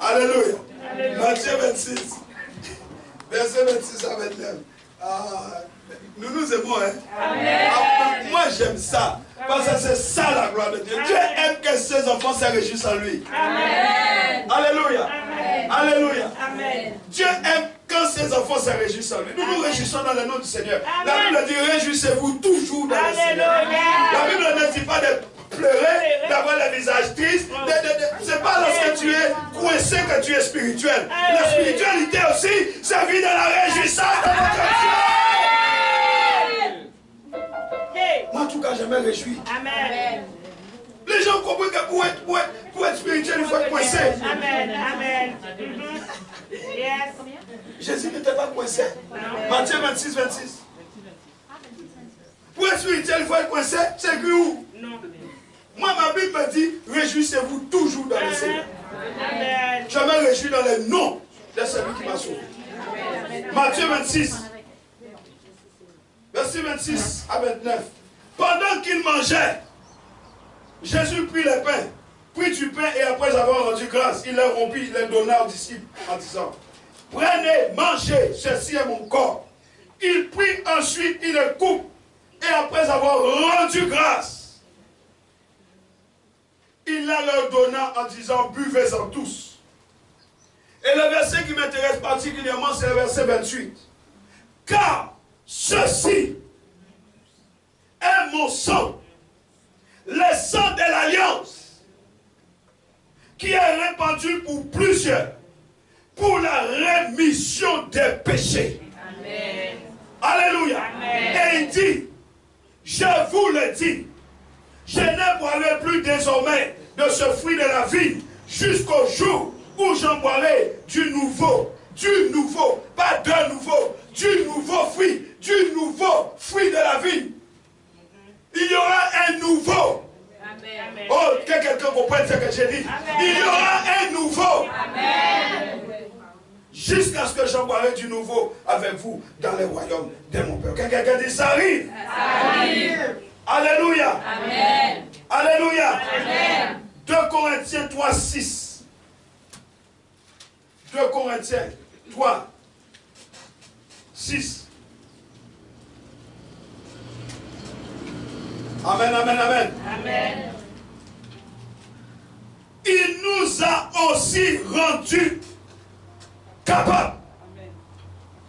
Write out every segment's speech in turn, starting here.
Alléluia. Matthieu 26, verset 26 à 29. Nous aimons, hein? Amen. Moi, j'aime ça. Parce que c'est ça la gloire de Dieu. Amen. Dieu aime que ses enfants se réjouissent en lui. Amen. Alléluia. Amen. Alléluia. Amen. Dieu aime quand ses enfants se réjouissent en lui. Nous nous réjouissons dans le nom du Seigneur. Amen. La Bible dit réjouissez-vous toujours dans le Seigneur. La Bible ne dit pas de pleurer, d'avoir le visage triste. C'est pas lorsque tu es coincé que tu es spirituel. La spiritualité aussi, ça vit dans la réjouissance de notre Dieu. Moi, en tout cas, je me réjouis. Amen. Les gens comprennent que pour être spirituel, il faut être coincé. Amen. Amen. Yes. Jésus n'était pas coincé. Matthieu 26, 26. Pour être spirituel, il faut être coincé. C'est écrit où? Non. Moi, ma Bible me dit, réjouissez-vous toujours dans le Seigneur. Amen. Je me réjouis dans le nom de celui qui m'a sauvé. Matthieu 26, verset 26 à 29. Pendant qu'il mangeait, Jésus prit le pain, prit du pain et après avoir rendu grâce, il le rompit, il le donna aux disciples en disant, prenez, mangez, ceci est mon corps. Il prit ensuite, il le coupe et après avoir rendu grâce, il la leur donna en disant, buvez-en tous. Et le verset qui m'intéresse particulièrement, c'est le verset 28. Car ceci est mon sang, le sang de l'alliance, qui est répandu pour plusieurs, pour la rémission des péchés. Amen. Alléluia. Amen. Et il dit, je vous le dis, je ne boirai plus désormais de ce fruit de la vigne jusqu'au jour où j'en boirai du nouveau, pas d'un nouveau, du nouveau fruit de la vigne. Il y aura un nouveau. Amen. Oh, que quelqu'un comprenne ce que j'ai dit. Amen. Il y aura un nouveau. Amen. Jusqu'à ce que j'en boirai du nouveau avec vous dans le royaume de mon Père. Que quelqu'un dit, ça arrive. Ça arrive. Alléluia. Amen. Alléluia. Amen. 2 Corinthiens 3, 6. 2 Corinthiens 3, 6. Amen, amen, amen. Amen. Il nous a aussi rendus capables.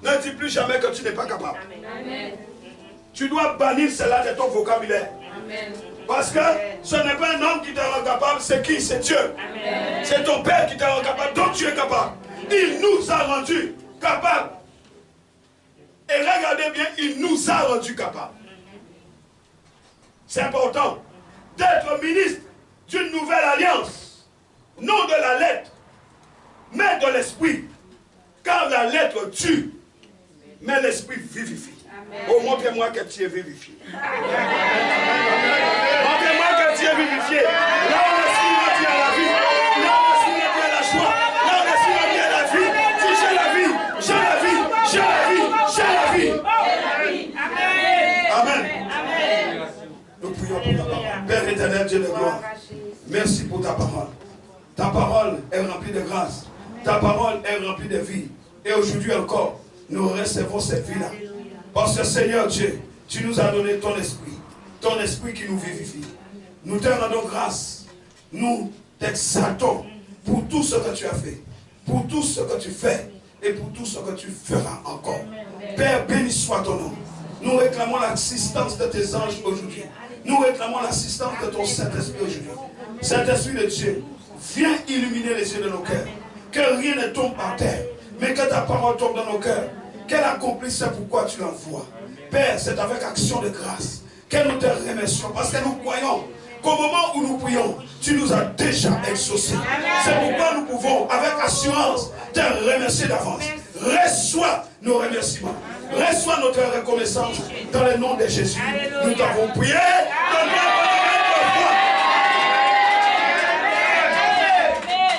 Ne dis plus jamais que tu n'es pas capable. Amen. Tu dois bannir cela de ton vocabulaire. Amen. Parce que ce n'est pas un homme qui te rend capable, c'est qui? C'est Dieu. C'est ton Père qui te rend capable, donc tu es capable. Il nous a rendus capables. Et regardez bien, il nous a rendus capables. C'est important d'être ministre d'une nouvelle alliance, non de la lettre, mais de l'esprit. Car la lettre tue, mais l'esprit vivifie. Oh, montrez-moi que tu es vivifié. Montrez-moi que tu es vivifié. Là où l'esprit va dire la vie, là où l'esprit va dire la joie, là où l'esprit va dire la vie, dis j'ai la vie, j'ai la vie, j'ai la vie, j'ai la vie. Amen. Amen. Nous prions pour ta parole. Père éternel, Dieu de gloire, merci pour ta parole. Ta parole est remplie de grâce. Ta parole est remplie de vie. Et aujourd'hui encore, nous recevons cette vie-là. Parce que Seigneur Dieu, tu nous as donné ton esprit qui nous vivifie. Nous te rendons grâce. Nous t'exaltons pour tout ce que tu as fait, pour tout ce que tu fais et pour tout ce que tu feras encore. Père, béni soit ton nom. Nous réclamons l'assistance de tes anges aujourd'hui. Nous réclamons l'assistance de ton Saint-Esprit aujourd'hui. Saint-Esprit de Dieu, viens illuminer les yeux de nos cœurs. Que rien ne tombe par terre, mais que ta parole tombe dans nos cœurs. Qu'elle accomplisse ce pourquoi tu l'envoies. Père, c'est avec action de grâce que nous te remercions. Parce que nous croyons qu'au moment où nous prions, tu nous as déjà exaucés. C'est pourquoi nous pouvons, avec assurance, te remercier d'avance. Reçois nos remerciements. Reçois notre reconnaissance dans le nom de Jésus. Nous t'avons prié.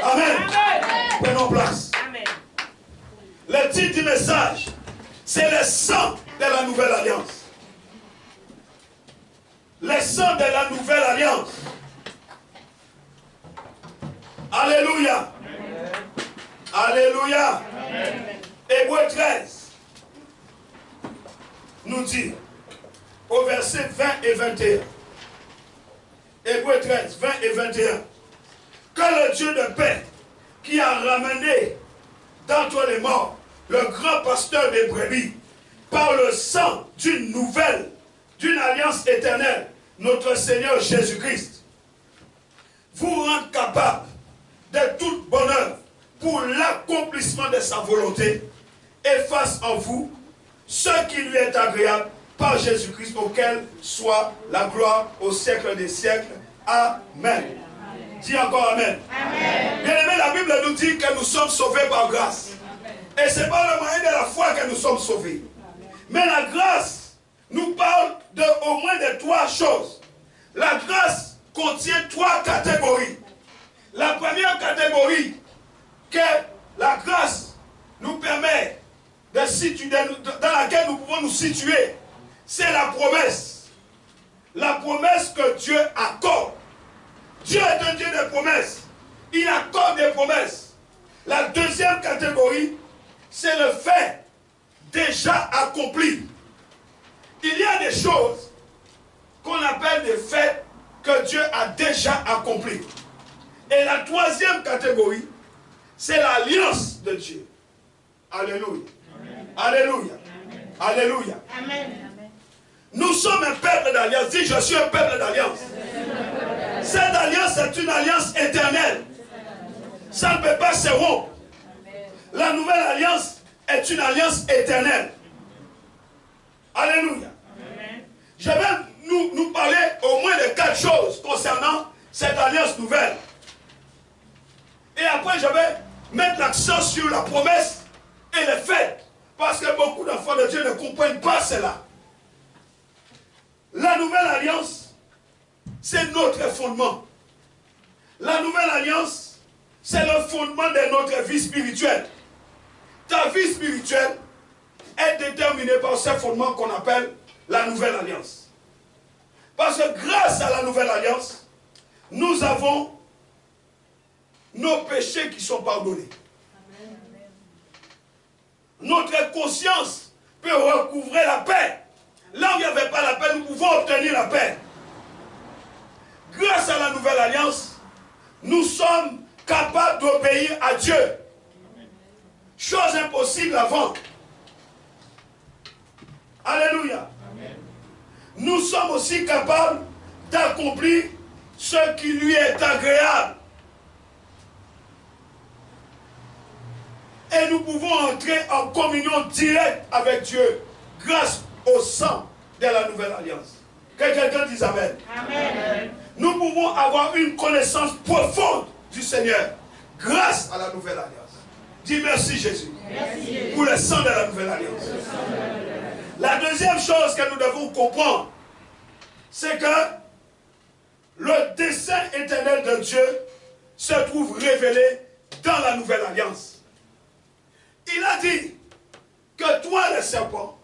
Amen. Prenons place. Le titre du message, c'est le sang de la nouvelle alliance. Le sang de la nouvelle alliance. Alléluia. Alléluia. Hébreux 13 nous dit au verset 20 et 21. Hébreux 13, 20 et 21. Que le Dieu de paix, qui a ramené d'entre les morts le grand pasteur des brebis, par le sang d'une alliance éternelle, notre Seigneur Jésus-Christ, vous rende capable de toute bonne œuvre pour l'accomplissement de sa volonté, et fasse en vous ce qui lui est agréable par Jésus-Christ, auquel soit la gloire au siècle des siècles. Amen. Dis encore Amen. Amen. Bien aimé, la Bible nous dit que nous sommes sauvés par grâce. Et ce n'est pas le moyen de la foi que nous sommes sauvés. Mais la grâce nous parle au moins de trois choses. La grâce contient trois catégories. La première catégorie que la grâce nous permet de situer, dans laquelle nous pouvons nous situer, c'est la promesse. La promesse que Dieu accorde. Dieu est un Dieu de promesses. Il accorde des promesses. La deuxième catégorie, c'est le fait déjà accompli. Il y a des choses qu'on appelle des faits que Dieu a déjà accomplis. Et la troisième catégorie, c'est l'alliance de Dieu. Alléluia. Amen. Alléluia. Amen. Alléluia. Amen. Nous sommes un peuple d'alliance. Dis, je suis un peuple d'alliance. Cette alliance est une alliance éternelle. Ça ne peut pas se rompre. La nouvelle alliance est une alliance éternelle. Alléluia. Je vais nous parler au moins de 4 choses concernant cette alliance nouvelle. Et après, je vais mettre l'accent sur la promesse et les faits. Parce que beaucoup d'enfants de Dieu ne comprennent pas cela. La nouvelle alliance, c'est notre fondement. La nouvelle alliance, c'est le fondement de notre vie spirituelle. Ta vie spirituelle est déterminée par ce fondement qu'on appelle la nouvelle alliance. Parce que grâce à la nouvelle alliance, nous avons nos péchés qui sont pardonnés. Amen. Notre conscience peut recouvrer la paix. Là où il n'y avait pas la paix, nous pouvons obtenir la paix. Grâce à la nouvelle alliance, nous sommes capables d'obéir à Dieu. Chose impossible avant. Alléluia. Amen. Nous sommes aussi capables d'accomplir ce qui lui est agréable. Et nous pouvons entrer en communion directe avec Dieu grâce au sang de la nouvelle alliance. Que quelqu'un dise Amen. Amen. Nous pouvons avoir une connaissance profonde du Seigneur grâce à la nouvelle alliance. Dis merci Jésus. Merci. Pour le sang de la nouvelle alliance. La deuxième chose que nous devons comprendre, c'est que le dessein éternel de Dieu se trouve révélé dans la nouvelle alliance. Il a dit que toi, le serpent,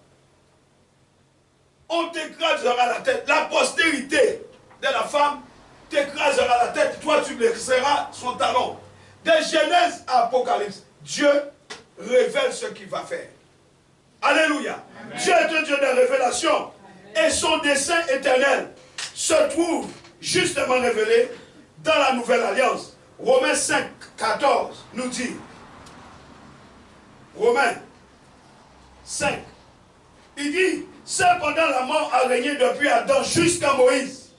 on t'écrasera la tête. La postérité de la femme t'écrasera la tête. Toi, tu blesseras son talon. De Genèse à Apocalypse, Dieu révèle ce qu'il va faire. Alléluia. Amen. Dieu est un Dieu de révélation. Amen. Et son dessein éternel se trouve justement révélé dans la nouvelle alliance. Romains 5, 14 nous dit, Romains 5, il dit, cependant la mort a régné depuis Adam jusqu'à Moïse,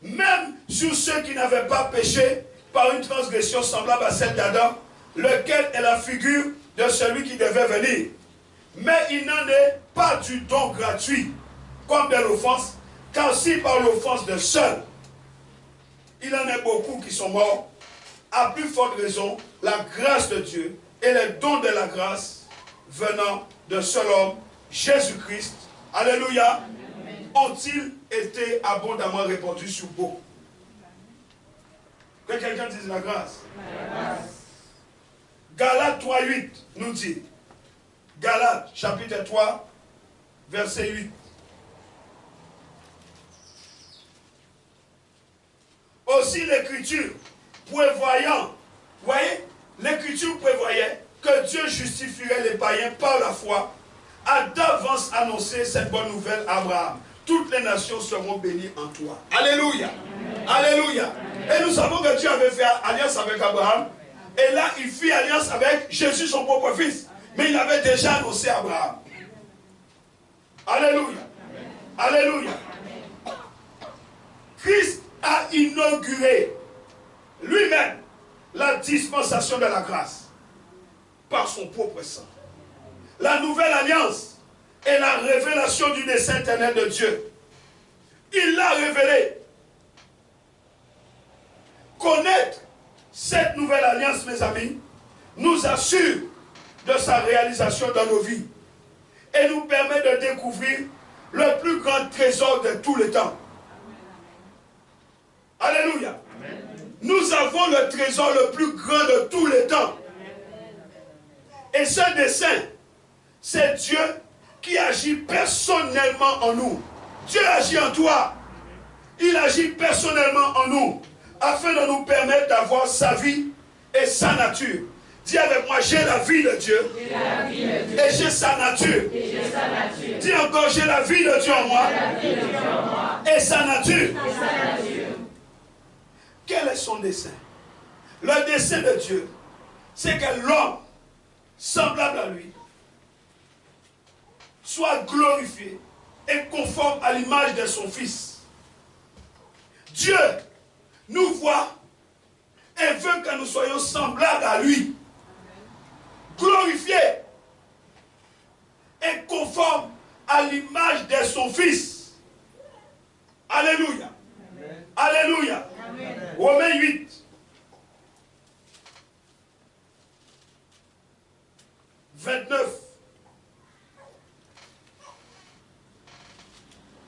même sur ceux qui n'avaient pas péché par une transgression semblable à celle d'Adam, lequel est la figure de celui qui devait venir. Mais il n'en est pas du don gratuit, comme de l'offense, car si par l'offense de seul, il en est beaucoup qui sont morts, à plus forte raison, la grâce de Dieu et les dons de la grâce venant de seul homme, Jésus-Christ, alléluia, ont-ils été abondamment répandus sur beaucoup. Que quelqu'un dise la grâce. Galates 3:8 nous dit, Galates chapitre 3, verset 8. Aussi l'écriture prévoyant, vous voyez, l'écriture prévoyait que Dieu justifierait les païens par la foi, a d'avance annoncé cette bonne nouvelle à Abraham. Toutes les nations seront bénies en toi. Alléluia. Alléluia. Et nous savons que Dieu avait fait alliance avec Abraham. Et là, il fit alliance avec Jésus, son propre fils. Mais il avait déjà annoncé à Abraham. Alléluia. Alléluia. Christ a inauguré lui-même la dispensation de la grâce par son propre sang. La nouvelle alliance est la révélation du dessein éternel de Dieu. Il l'a révélé. Connaître cette nouvelle alliance, mes amis, nous assure de sa réalisation dans nos vies et nous permet de découvrir le plus grand trésor de tous les temps. Alléluia. Nous avons le trésor le plus grand de tous les temps. Et ce dessein, c'est Dieu qui agit personnellement en nous. Dieu agit en toi. Il agit personnellement en nous, afin de nous permettre d'avoir sa vie et sa nature. Dis avec moi, j'ai la vie de Dieu, et j'ai sa nature. Dis encore, j'ai la vie de Dieu en moi, et sa nature. Quel est son dessein? Le dessein de Dieu, c'est que l'homme, semblable à lui, soit glorifié et conforme à l'image de son Fils. Dieu nous voit et veut que nous soyons semblables à lui, glorifiés et conformes à l'image de son Fils. Alléluia. Amen. Alléluia. Amen. Romains 8.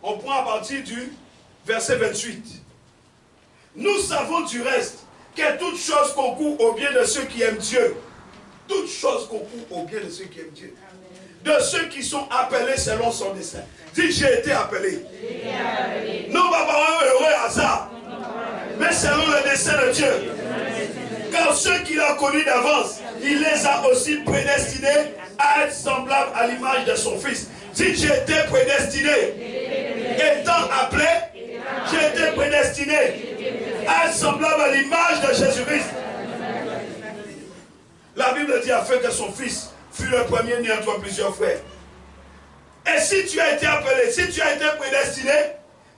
On prend à partir du verset 28. Nous savons du reste que toute chose concourt au bien de ceux qui aiment Dieu. Toute chose concourt au bien de ceux qui aiment Dieu. De ceux qui sont appelés selon son dessein. Dis, j'ai été appelé. Non pas par un heureux hasard, mais selon le dessein de Dieu. Car ceux qu'il a connus d'avance, il les a aussi prédestinés à être semblables à l'image de son Fils. Dis, j'ai été prédestiné. Étant appelé, j'ai été prédestiné à être semblable à l'image de Jésus-Christ. La Bible dit afin que son Fils fut le premier né entre plusieurs frères. Et si tu as été appelé, si tu as été prédestiné,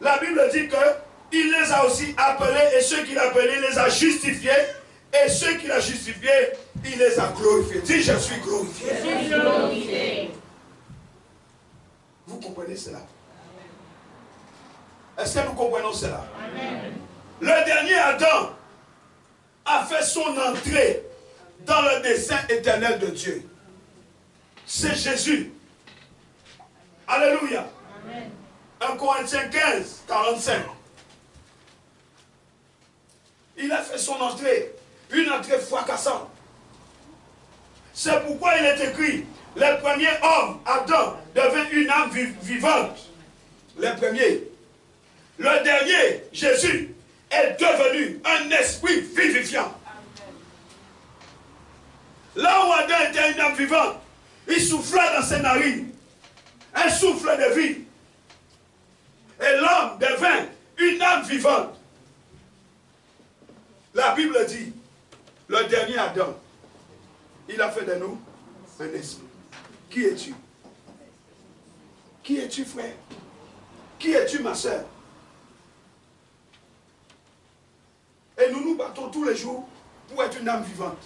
la Bible dit qu'il les a aussi appelés, et ceux qu'il a appelés, il les a justifiés, et ceux qu'il a justifiés, il les a glorifiés. Dis, je suis glorifié. Je suis glorifié. Vous comprenez cela? Est-ce que nous comprenons cela? Amen. Le dernier Adam a fait son entrée dans le dessein éternel de Dieu. C'est Jésus. Alléluia. Amen. 1 Corinthiens 15, 45. Il a fait son entrée, une entrée fracassante. C'est pourquoi il est écrit, le premier homme, Adam, devint une âme vivante. Le premier. Le dernier, Jésus, est devenu un esprit vivifiant. Là où Adam était une âme vivante, il souffla dans ses narines un souffle de vie. Et l'homme devint une âme vivante. La Bible dit, le dernier Adam, il a fait de nous un esprit. Qui es-tu? Qui es-tu, frère? Qui es-tu, ma soeur? Et nous nous battons tous les jours pour être une âme vivante.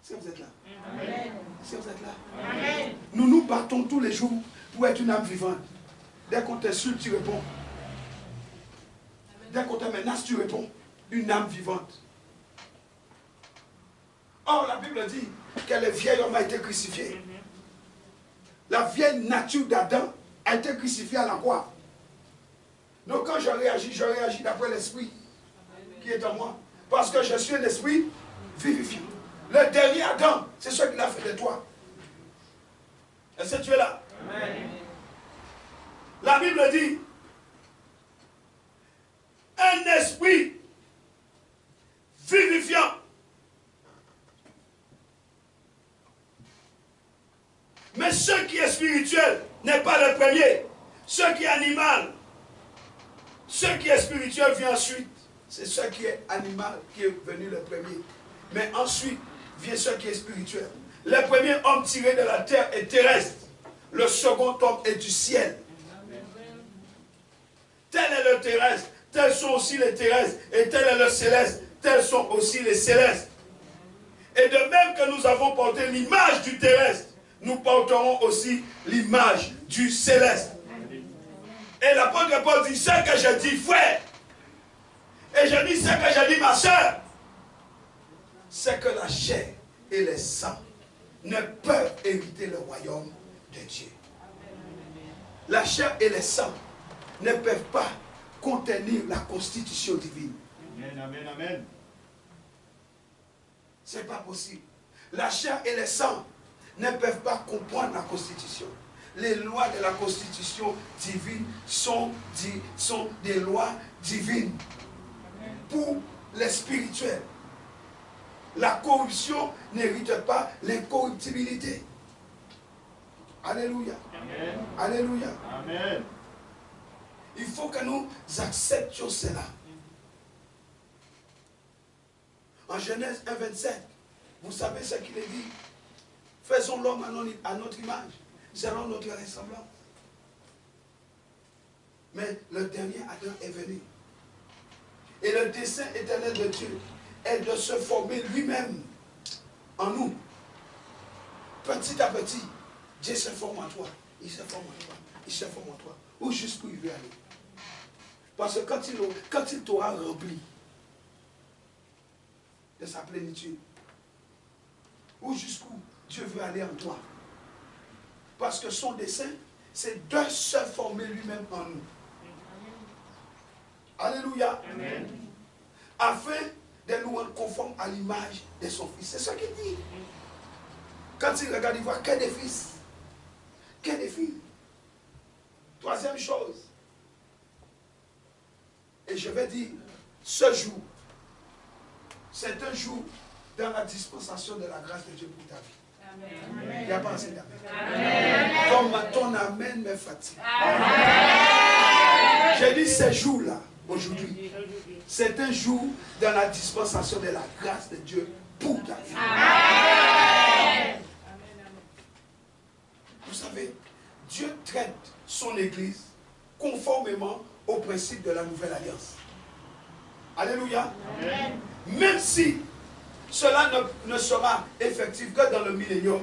Est-ce que vous êtes là? Amen. Est-ce que vous êtes là? Amen. Nous nous battons tous les jours pour être une âme vivante. Dès qu'on t'insulte, tu réponds. Dès qu'on te menace, tu réponds. Une âme vivante. Or, la Bible dit que le vieil homme a été crucifié. La vieille nature d'Adam a été crucifiée à la croix. Donc quand je réagis d'après l'esprit qui est en moi. Parce que je suis un esprit vivifiant. Le dernier Adam, c'est ce qu'il a fait de toi. Est-ce que tu es là? Amen. La Bible dit, un esprit vivifiant Mais ce qui est spirituel n'est pas le premier. Ce qui est animal, ce qui est spirituel vient ensuite. C'est ce qui est animal qui est venu le premier. Mais ensuite vient ce qui est spirituel. Le premier homme tiré de la terre est terrestre. Le second homme est du ciel. Tel est le terrestre, tels sont aussi les terrestres. Et tel est le céleste, tels sont aussi les célestes. Et de même que nous avons porté l'image du terrestre, nous porterons aussi l'image du céleste. Et l'apôtre Paul dit, ce que je dis, frère, et je dis ce que je dis, ma soeur, c'est que la chair et les sangs ne peuvent hériter le royaume de Dieu. La chair et les sangs ne peuvent pas contenir la constitution divine. Amen, amen, amen. C'est pas possible. La chair et les sangs ne peuvent pas comprendre la constitution. Les lois de la constitution divine sont des lois divines. Pour les spirituels, la corruption n'hérite pas l'incorruptibilité. Alléluia. Amen. Alléluia. Amen. Il faut que nous acceptions cela. En Genèse 1,27, vous savez ce qu'il est dit. Faisons l'homme à notre image, selon notre ressemblance. Mais le dernier Adam est venu. Et le dessein éternel de Dieu est de se former lui-même en nous. Petit à petit, Dieu se forme en toi. Il se forme en toi. Il se forme en toi. Où jusqu'où il veut aller. Parce que quand il t'aura rempli de sa plénitude, où jusqu'où Dieu veut aller en toi. Parce que son dessein, c'est de se former lui-même en nous. Alléluia. Amen. Afin de nous rendre conformes à l'image de son Fils. C'est ce qu'il dit. Quand il regarde, il voit que des fils, que des filles. Troisième chose. Et je vais dire, ce jour, c'est un jour dans la dispensation de la grâce de Dieu pour ta vie. Amen. Il n'y a pas assez d'amen. Ton amen me fatigue. J'ai dit ce jour-là, aujourd'hui, c'est un jour dans la dispensation de la grâce de Dieu pour ta vie. Amen. Vous savez, Dieu traite son Église conformément au principe de la nouvelle alliance. Alléluia. Amen. Même si cela ne sera effectif que dans le millénium,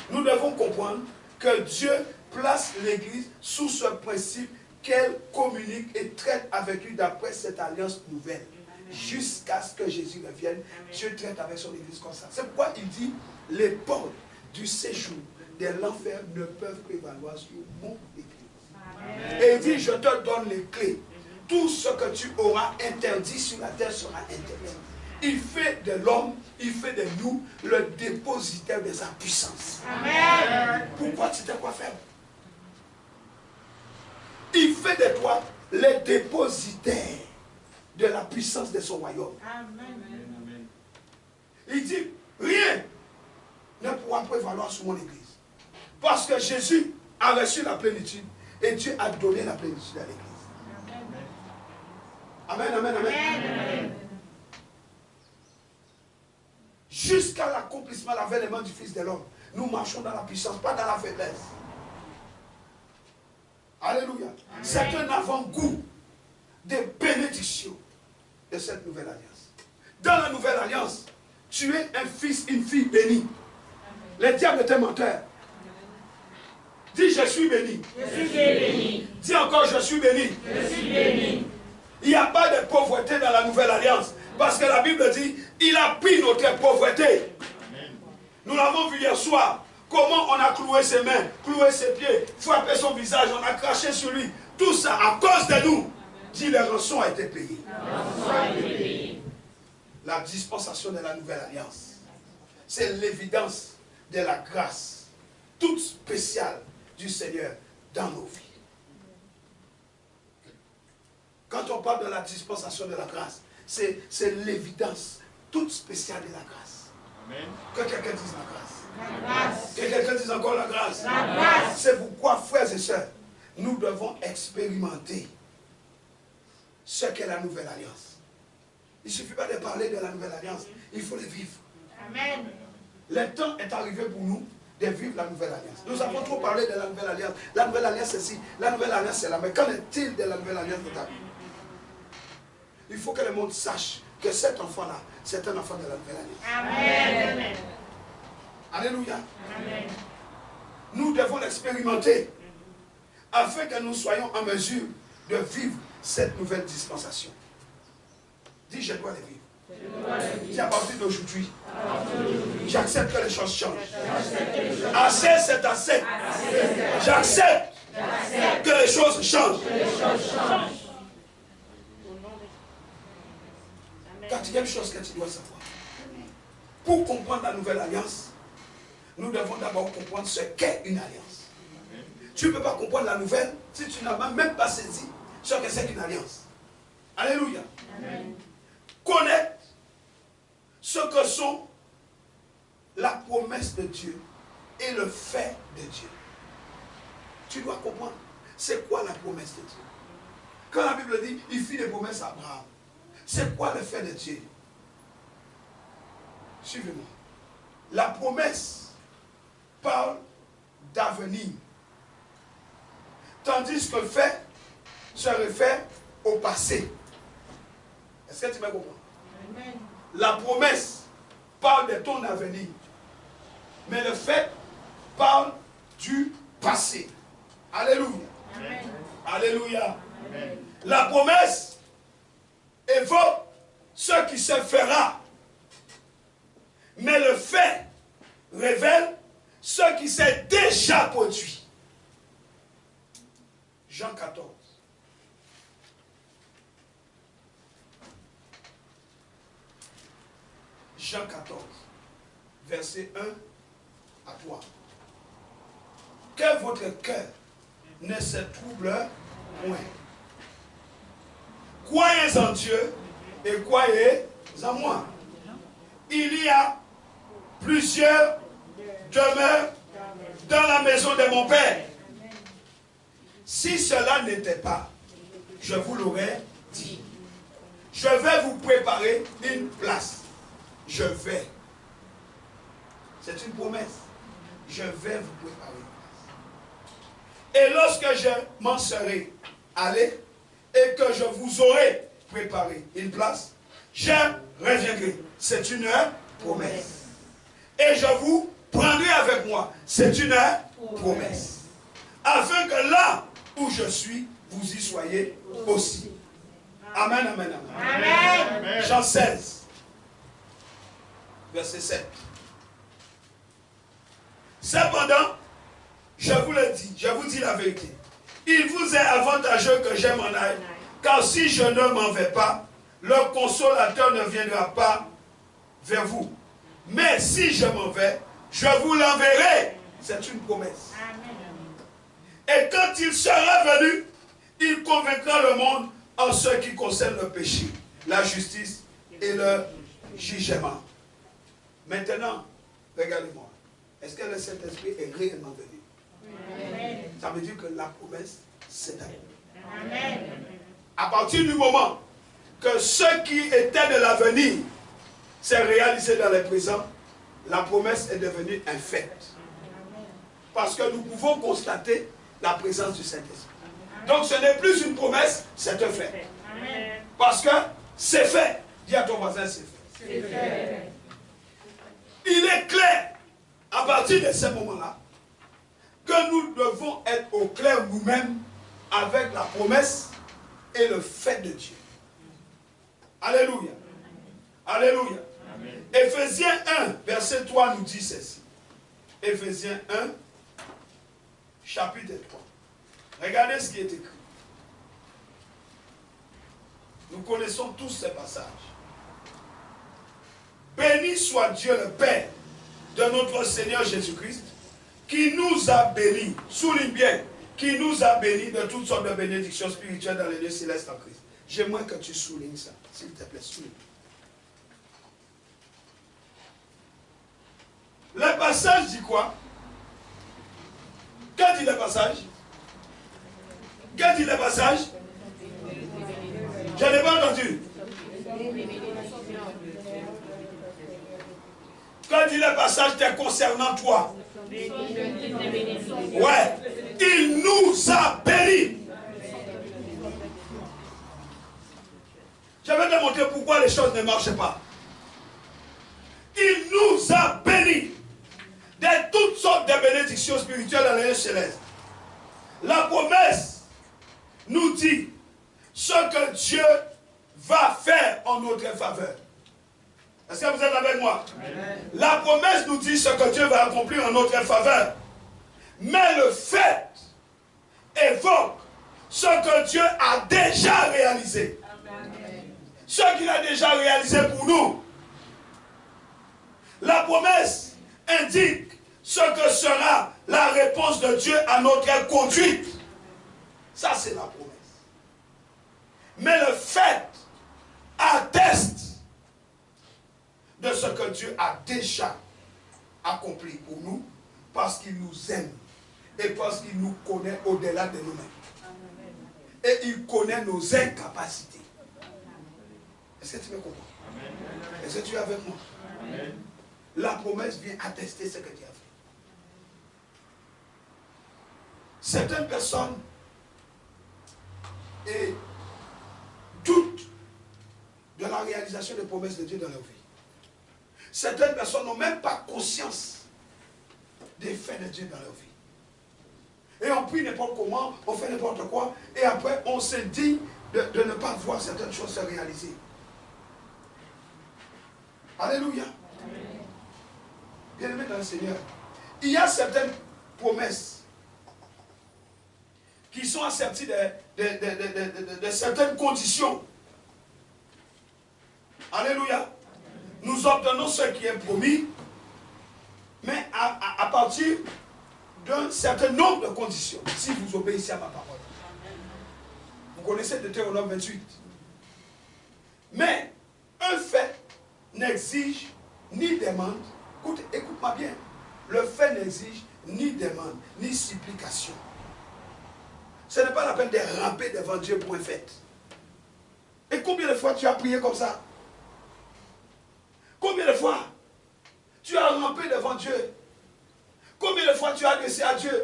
nous devons comprendre que Dieu place l'Église sous ce principe qu'elle communique et traite avec lui d'après cette alliance nouvelle. Jusqu'à ce que Jésus revienne, Dieu traite avec son Église comme ça. C'est pourquoi il dit, les portes du séjour de l'enfer ne peuvent prévaloir sur mon Église. Et il dit, je te donne les clés. Tout ce que tu auras interdit sur la terre sera interdit. Il fait de l'homme, il fait de nous le dépositaire de sa puissance. Amen. Pourquoi tu t'es quoi faire? Il fait de toi le dépositaire de la puissance de son royaume. Amen. Il dit, rien ne pourra prévaloir sur mon Église. Parce que Jésus a reçu la plénitude et Dieu a donné la plénitude à l'Église. Amen, amen, amen. Amen. Jusqu'à l'accomplissement, l'avènement du Fils de l'homme, nous marchons dans la puissance, pas dans la faiblesse. Alléluia. C'est un avant-goût de bénédiction de cette nouvelle alliance. Dans la nouvelle alliance, tu es un fils, une fille bénie. Le diable est un menteur. Dis, je suis béni. Je suis béni. Dis encore, je suis béni. Je suis béni. Il n'y a pas de pauvreté dans la nouvelle alliance. Parce que la Bible dit, il a pris notre pauvreté. Nous l'avons vu hier soir. Comment on a cloué ses mains, cloué ses pieds, frappé son visage, on a craché sur lui. Tout ça à cause de nous. Dit, la rançon a été payée. La dispensation de la nouvelle alliance. C'est l'évidence de la grâce toute spéciale du Seigneur dans nos vies. Quand on parle de la dispensation de la grâce, c'est l'évidence toute spéciale de la grâce. Que quelqu'un dise la grâce. La grâce. Que quelqu'un dise encore la grâce. La grâce. C'est pourquoi, frères et sœurs, nous devons expérimenter ce qu'est la nouvelle alliance. Il ne suffit pas de parler de la nouvelle alliance, il faut le vivre. Amen. Le temps est arrivé pour nous de vivre la nouvelle alliance. Nous avons trop parlé de la nouvelle alliance. La nouvelle alliance c'est ci, la nouvelle alliance c'est là. Mais qu'en est-il de la nouvelle alliance de ta vie? Il faut que le monde sache que cet enfant-là, c'est un enfant de la nouvelle alliance. Amen. Alléluia. Amen. Nous devons l'expérimenter afin que nous soyons en mesure de vivre cette nouvelle dispensation. Dis, je dois le vivre. Dis, à partir d'aujourd'hui, j'accepte que les choses changent. Assez, c'est assez. J'accepte que les choses changent. Quatrième chose que tu dois savoir. Pour comprendre la nouvelle alliance, nous devons d'abord comprendre ce qu'est une alliance. Tu ne peux pas comprendre la nouvelle si tu n'as même pas saisi ce que c'est qu'une alliance. Alléluia. Amen. Connaître ce que sont la promesse de Dieu et le fait de Dieu. Tu dois comprendre c'est quoi la promesse de Dieu. Quand la Bible dit il fit des promesses à Abraham, c'est quoi le fait de Dieu? Suivez-moi. La promesse parle d'avenir. Tandis que le fait se réfère au passé. Est-ce que tu me comprends? Amen. La promesse parle de ton avenir. Mais le fait parle du passé. Alléluia. Amen. Alléluia. Amen. La promesse évoque ce qui se fera. Mais le fait révèle ce qui s'est déjà produit. Jean 14. Jean 14, verset 1 à 3. Que votre cœur ne se trouble point. Croyez en Dieu et croyez en moi. Il y a plusieurs demeures dans la maison de mon Père. Si cela n'était pas, je vous l'aurais dit. Je vais vous préparer une place. Je vais. C'est une promesse. Je vais vous préparer une place. Et lorsque je m'en serai allé et que je vous aurai préparé une place, je reviendrai. C'est une promesse. Et je vous prendrai avec moi. C'est une promesse. Afin que là où je suis, vous y soyez aussi. Amen, amen, amen. Amen. Jean 16. Verset 7. Cependant, je vous le dis, je vous dis la vérité. Il vous est avantageux que je m'en aille, car si je ne m'en vais pas, le consolateur ne viendra pas vers vous. Mais si je m'en vais, je vous l'enverrai. C'est une promesse. Et quand il sera venu, il convaincra le monde en ce qui concerne le péché, la justice et le jugement. Maintenant, regardez-moi. Est-ce que le Saint-Esprit est réellement venu? Amen. Ça veut dire que la promesse, c'est d'avenir. À partir du moment que ce qui était de l'avenir s'est réalisé dans le présent, la promesse est devenue un fait. Parce que nous pouvons constater la présence du Saint-Esprit. Donc ce n'est plus une promesse, c'est un fait. Parce que c'est fait. Dis à ton voisin, c'est fait. C'est fait. Il est clair, à partir de ce moment-là, que nous devons être au clair nous-mêmes avec la promesse et le fait de Dieu. Alléluia. Alléluia. Amen. Éphésiens 1, verset 3 nous dit ceci. Éphésiens 1, chapitre 3. Regardez ce qui est écrit. Nous connaissons tous ces passages. Béni soit Dieu le Père de notre Seigneur Jésus-Christ, qui nous a bénis, souligne bien, qui nous a bénis de toutes sortes de bénédictions spirituelles dans les lieux célestes en Christ. J'aimerais que tu soulignes ça, s'il te plaît, souligne. Le passage dit quoi? Qu'est-ce dit le passage? Qu'est-ce dit le passage? Je n'ai pas entendu. Quand dit le passage te concernant toi? Ouais. Il nous a bénis. Je vais te montrer pourquoi les choses ne marchent pas. Il nous a bénis de toutes sortes de bénédictions spirituelles dans les célestes. La promesse nous dit ce que Dieu va faire en notre faveur. Est-ce que vous êtes avec moi? Amen. La promesse nous dit ce que Dieu va accomplir en notre faveur. Mais le fait évoque ce que Dieu a déjà réalisé. Amen. Ce qu'il a déjà réalisé pour nous. La promesse indique ce que sera la réponse de Dieu à notre conduite. Ça, c'est la promesse. Mais le fait atteste de ce que Dieu a déjà accompli pour nous, parce qu'il nous aime et parce qu'il nous connaît au-delà de nous-mêmes. Et il connaît nos incapacités. Est-ce que tu me comprends? Est-ce que tu es avec moi? Amen. La promesse vient attester ce que Dieu a fait. Certaines personnes doutent de la réalisation des promesses de Dieu dans leur vie. Certaines personnes n'ont même pas conscience des faits de Dieu dans leur vie. Et on prie n'importe comment, on fait n'importe quoi, et après on se dit de ne pas voir certaines choses se réaliser. Alléluia. Bien-aimé dans le Seigneur, il y a certaines promesses qui sont asserties de certaines conditions. Alléluia. Nous obtenons ce qui est promis, mais à partir d'un certain nombre de conditions, si vous obéissez à ma parole. Vous connaissez Deutéronome 28. Mais un fait n'exige ni demande, écoute-moi bien, le fait n'exige ni demande, ni supplication. Ce n'est pas la peine de ramper devant Dieu pour un fait. Et combien de fois tu as prié comme ça? Combien de fois tu as rampé devant Dieu? Combien de fois tu as adressé à Dieu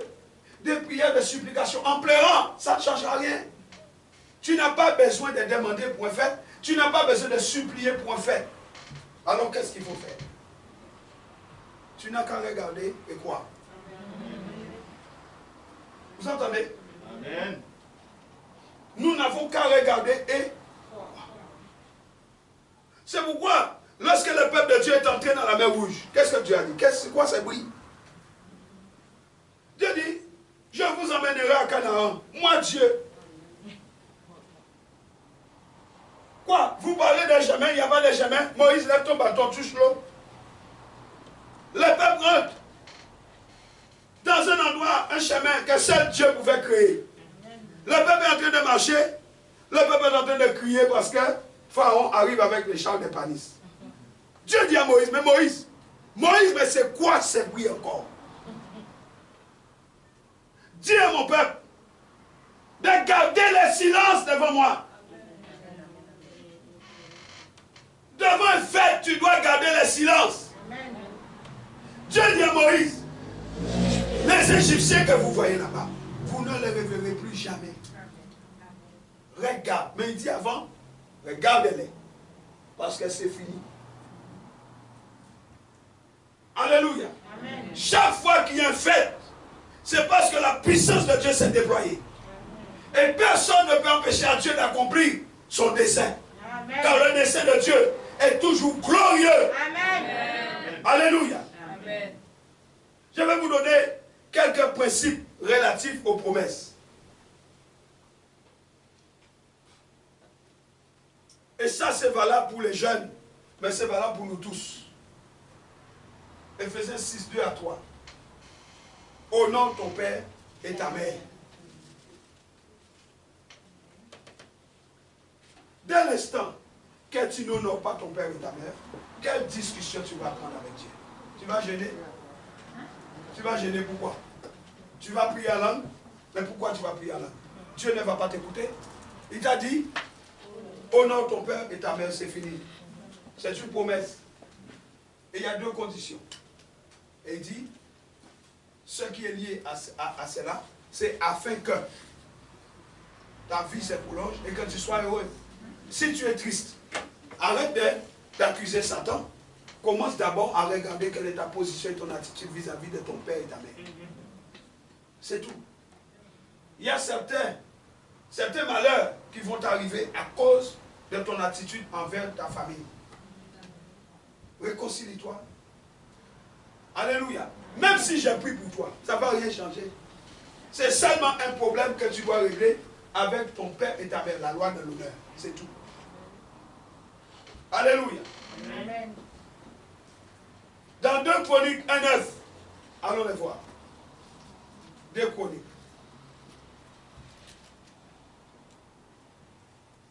des prières de supplication en pleurant? Ça ne changera rien. Tu n'as pas besoin de demander pour un fait. Tu n'as pas besoin de supplier pour un fait. Alors qu'est-ce qu'il faut faire? Tu n'as qu'à regarder et croire. Vous entendez? Amen. Nous n'avons qu'à regarder et croire. C'est pourquoi, lorsque le peuple de Dieu est entré dans la mer Rouge, qu'est-ce que Dieu a dit? C'est quoi ce bruit? Dieu dit, je vous emmènerai à Canaan. Moi, Dieu. Quoi? Vous parlez d'un chemin, il n'y a pas de chemin. Moïse, lève ton bâton, touche l'eau. Le peuple rentre dans un endroit, un chemin que seul Dieu pouvait créer. Le peuple est en train de marcher. Le peuple est en train de crier parce que Pharaon arrive avec les chars de Panis. Dieu dit à Moïse, mais Moïse, mais c'est quoi ce bruit encore? Dis à mon peuple de garder le silence devant moi. Devant un fait, tu dois garder le silence. Dieu dit à Moïse, les Égyptiens que vous voyez là-bas, vous ne les reverrez plus jamais. Regarde, mais il dit avant, regardez-les, parce que c'est fini. Alléluia. Amen. Chaque fois qu'il y a un fait, c'est parce que la puissance de Dieu s'est déployée. Et personne ne peut empêcher à Dieu d'accomplir son dessein. Amen. Car le dessein de Dieu est toujours glorieux. Amen. Alléluia. Amen. Je vais vous donner quelques principes relatifs aux promesses. Et ça, c'est valable pour les jeunes, mais c'est valable pour nous tous. Éphésiens 6, 2 à 3. Honore ton père et ta mère. Dès l'instant que tu n'honores pas ton père et ta mère, quelle discussion tu vas prendre avec Dieu? Tu vas gêner? Tu vas gêner pourquoi? Tu vas prier en langue, mais pourquoi tu vas prier en langue? Dieu ne va pas t'écouter. Il t'a dit, honore ton père et ta mère, c'est fini. C'est une promesse. Et il y a deux conditions. Et il dit, ce qui est lié à cela, c'est afin que ta vie se prolonge et que tu sois heureux. Si tu es triste, arrête d'accuser Satan. Commence d'abord à regarder quelle est ta position et ton attitude vis-à-vis de ton père et ta mère. C'est tout. Il y a certains malheurs qui vont t'arriver à cause de ton attitude envers ta famille. Réconcilie-toi. Alléluia. Même si j'ai pris pour toi, ça ne va rien changer. C'est seulement un problème que tu dois régler avec ton père et ta mère, la loi de l'honneur. C'est tout. Alléluia. Amen. Dans 2 Chroniques 1:9, allons les voir. 2 Chroniques.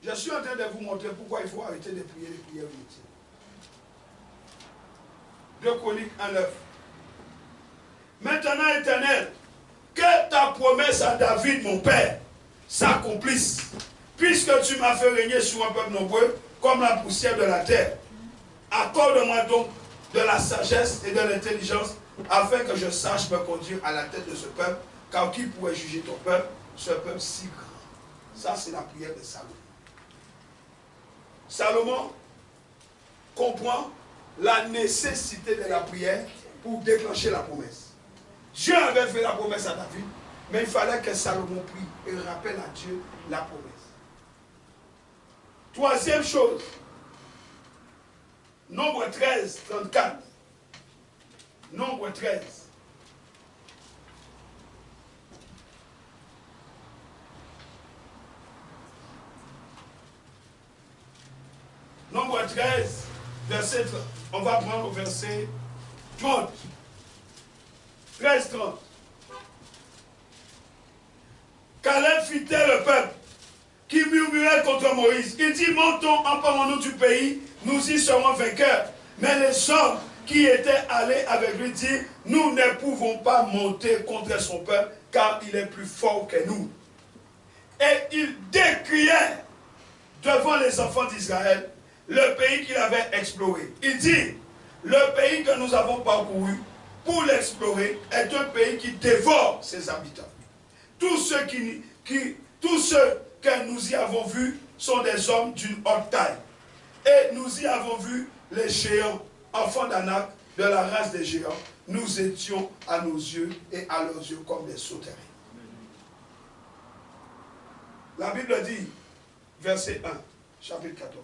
Je suis en train de vous montrer pourquoi il faut arrêter de prier les prières inutiles. 2 Chroniques 1:9. Maintenant, Éternel, que ta promesse à David, mon père, s'accomplisse, puisque tu m'as fait régner sur un peuple nombreux, comme la poussière de la terre. Accorde-moi donc de la sagesse et de l'intelligence, afin que je sache me conduire à la tête de ce peuple, car qui pourrait juger ton peuple, ce peuple si grand? Ça, c'est la prière de Salomon. Salomon comprend la nécessité de la prière pour déclencher la promesse. Dieu avait fait la promesse à David, mais il fallait que Salomon prie et rappelle à Dieu la promesse. Troisième chose, Nombre 13, 34. Nombre 13. Nombre 13, verset 30. On va prendre au verset 30. 13, 30. Caleb fitait le peuple qui murmurait contre Moïse. Il dit, montons, emparons-nous du pays, nous y serons vainqueurs. Mais les hommes qui étaient allés avec lui dirent, nous ne pouvons pas monter contre son peuple, car il est plus fort que nous. Et il décriait devant les enfants d'Israël le pays qu'il avait exploré. Il dit, le pays que nous avons parcouru pour l'explorer est un pays qui dévore ses habitants. Tous ceux que nous y avons vus sont des hommes d'une haute taille. Et nous y avons vu les géants, enfants d'Anak, de la race des géants. Nous étions à nos yeux et à leurs yeux comme des sauterelles. La Bible dit, verset 1, chapitre 14.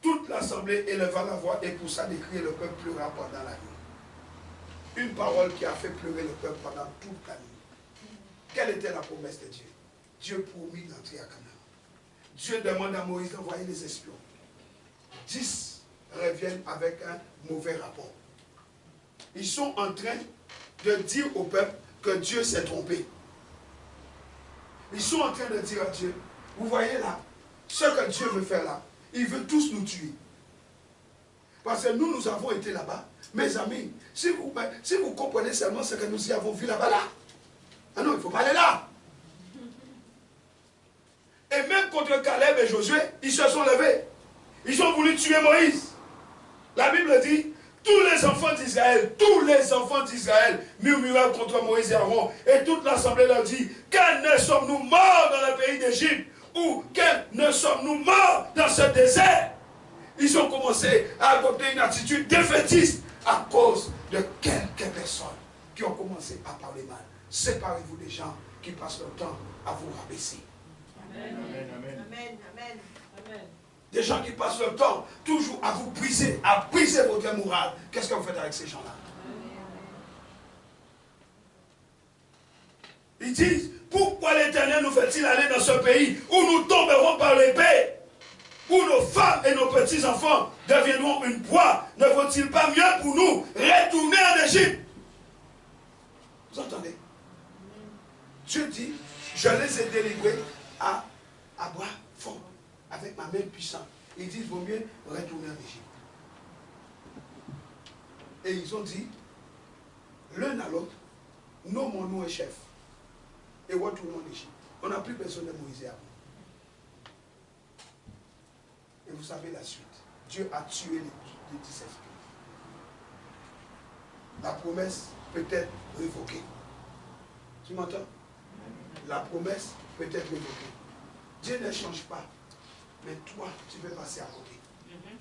Toute l'assemblée éleva la voix et poussa des cris et le peuple pleura pendant la nuit. Une parole qui a fait pleurer le peuple pendant toute la nuit. Quelle était la promesse de Dieu? Dieu promit d'entrer à Canaan. Dieu demande à Moïse d'envoyer les espions. 10 reviennent avec un mauvais rapport. Ils sont en train de dire au peuple que Dieu s'est trompé. Ils sont en train de dire à Dieu, vous voyez là, ce que Dieu veut faire là, il veut tous nous tuer. Parce que nous avons été là-bas. Mes amis, si vous comprenez seulement ce que nous y avons vu là-bas, là. Ah non, il ne faut pas aller là. Et même contre Caleb et Josué, ils se sont levés. Ils ont voulu tuer Moïse. La Bible dit, tous les enfants d'Israël murmurèrent contre Moïse et Aaron. Et toute l'assemblée leur dit, quels ne sommes-nous morts dans le pays d'Égypte? Ou quels ne sommes-nous morts dans ce désert? Ils ont commencé à adopter une attitude défaitiste à cause de quelques personnes qui ont commencé à parler mal. Séparez-vous des gens qui passent leur temps à vous rabaisser. Amen. Amen. Amen. Amen. Amen. Des gens qui passent leur temps toujours à vous briser, à briser votre morale. Qu'est-ce que vous faites avec ces gens-là? Ils disent, pourquoi l'Éternel nous fait-il aller dans ce pays où nous tomberons par l'épée, où nos femmes et nos petits-enfants deviendront une proie? Ne vaut-il pas mieux pour nous retourner en Égypte? Vous entendez? Dieu dit, je les ai délivrés à bras forts, avec ma main puissante. Ils disent, il vaut mieux retourner en Égypte. Et ils ont dit, l'un à l'autre, nommons-nous un chef. Et retournons l'Égypte. On n'a plus besoin de Moïse et Aaron. Et vous savez la suite. Dieu a tué les 10 esprits. La promesse peut être révoquée. Tu m'entends? La promesse peut être révoquée. Dieu ne change pas. Mais toi, tu peux passer à côté.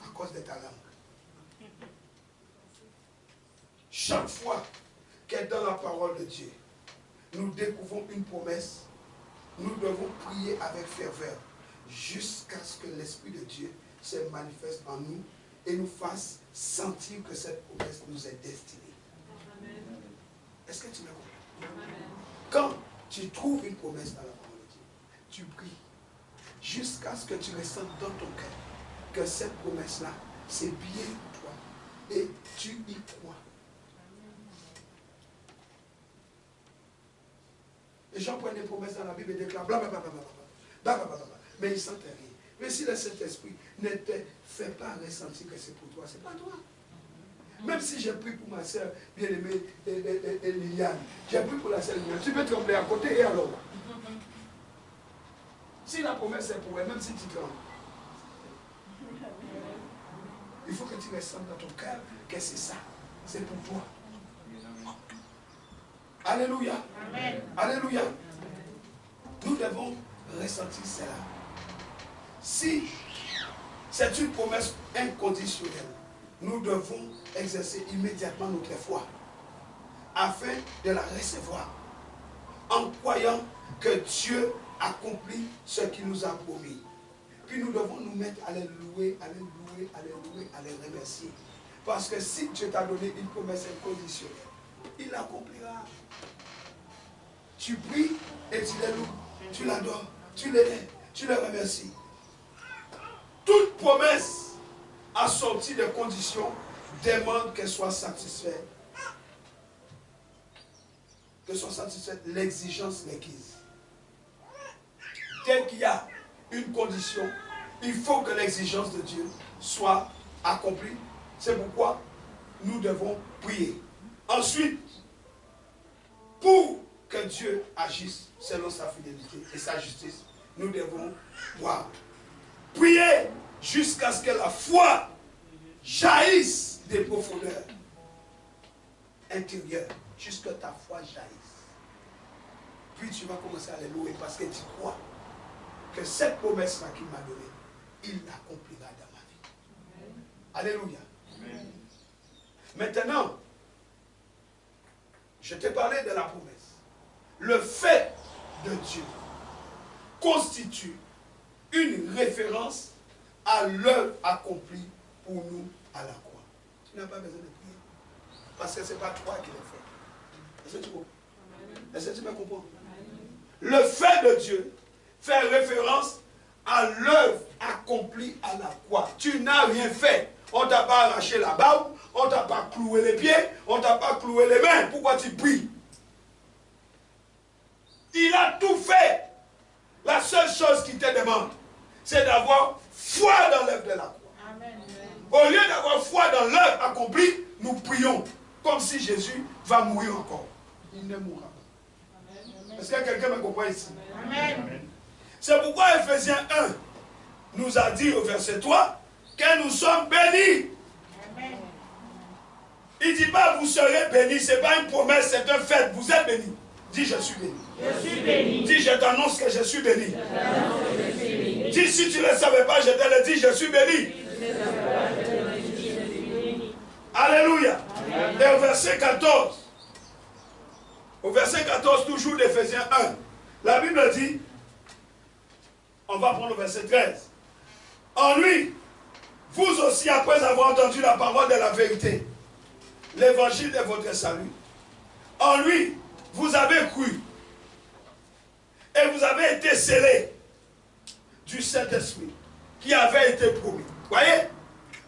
À cause de ta langue. Chaque fois qu'est dans la parole de Dieu, nous découvrons une promesse, nous devons prier avec ferveur jusqu'à ce que l'Esprit de Dieu se manifeste en nous et nous fasse sentir que cette promesse nous est destinée. Est-ce que tu m'as compris? Quand tu trouves une promesse dans la parole de Dieu, tu pries jusqu'à ce que tu ressentes dans ton cœur que cette promesse-là, c'est bien pour toi et tu y crois. Les gens prennent des promesses dans la Bible et déclarent blablabla. Mais ils ne sentent rien. Mais si le Saint-Esprit ne te fait pas ressentir que c'est pour toi, c'est pas toi. Même si j'ai pris pour ma soeur bien-aimée Liliane, j'ai pris pour la soeur Liliane, tu peux trembler à côté et alors. Si la promesse est pour elle, même si tu trembles, il faut que tu ressentes dans ton cœur que c'est ça, c'est pour toi. Alléluia. Amen. Alléluia. Nous devons ressentir cela. Si c'est une promesse inconditionnelle, nous devons exercer immédiatement notre foi afin de la recevoir en croyant que Dieu accomplit ce qu'il nous a promis. Puis nous devons nous mettre à les louer, à les louer, à les louer, à les remercier. Parce que si Dieu t'a donné une promesse inconditionnelle, il l'accomplira. Tu pries et tu les loues, tu l'adores, tu l'élèves, tu les remercies. Toute promesse assortie de conditions demande qu'elle soit satisfaite. Que soit satisfaite l'exigence requise. Dès qu'il y a une condition, il faut que l'exigence de Dieu soit accomplie. C'est pourquoi nous devons prier. Ensuite, pour que Dieu agisse selon sa fidélité et sa justice, nous devons croire. Prier jusqu'à ce que la foi jaillisse des profondeurs intérieures, jusqu'à ta foi jaillisse. Puis tu vas commencer à les louer parce que tu crois que cette promesse-là qu'il m'a donnée, il l'accomplira dans ma vie. Alléluia. Amen. Maintenant, je t'ai parlé de la promesse. Le fait de Dieu constitue une référence à l'œuvre accomplie pour nous à la croix. Tu n'as pas besoin de prier. Parce que ce n'est pas toi qui l'as fait. Est-ce que tu comprends? Est-ce que tu me comprends? Le fait de Dieu fait référence à l'œuvre accomplie à la croix. Tu n'as rien fait. On ne t'a pas arraché la barbe, on ne t'a pas cloué les pieds, on ne t'a pas cloué les mains. Pourquoi tu pries? Il a tout fait. La seule chose qu'il te demande, c'est d'avoir foi dans l'œuvre de la croix. Amen. Au lieu d'avoir foi dans l'œuvre accomplie, nous prions comme si Jésus va mourir encore. Il ne mourra pas. Est-ce que quelqu'un me comprend ici? Amen. C'est pourquoi Ephésiens 1 nous a dit au verset 3 que nous sommes bénis. Amen. Il ne dit pas vous serez bénis, ce n'est pas une promesse, c'est un fait. Vous êtes bénis. Dis je suis béni. Je suis béni. Dis je t'annonce que je suis béni. Dis si tu ne le savais pas, je te le dis, je suis béni. Alléluia. Amen. Et au verset 14, toujours d'Éphésiens 1, la Bible dit, on va prendre le verset 13. En lui, vous aussi, après avoir entendu la parole de la vérité, l'évangile de votre salut, en lui, vous avez cru et vous avez été scellés du Saint-Esprit qui avait été promis. Voyez,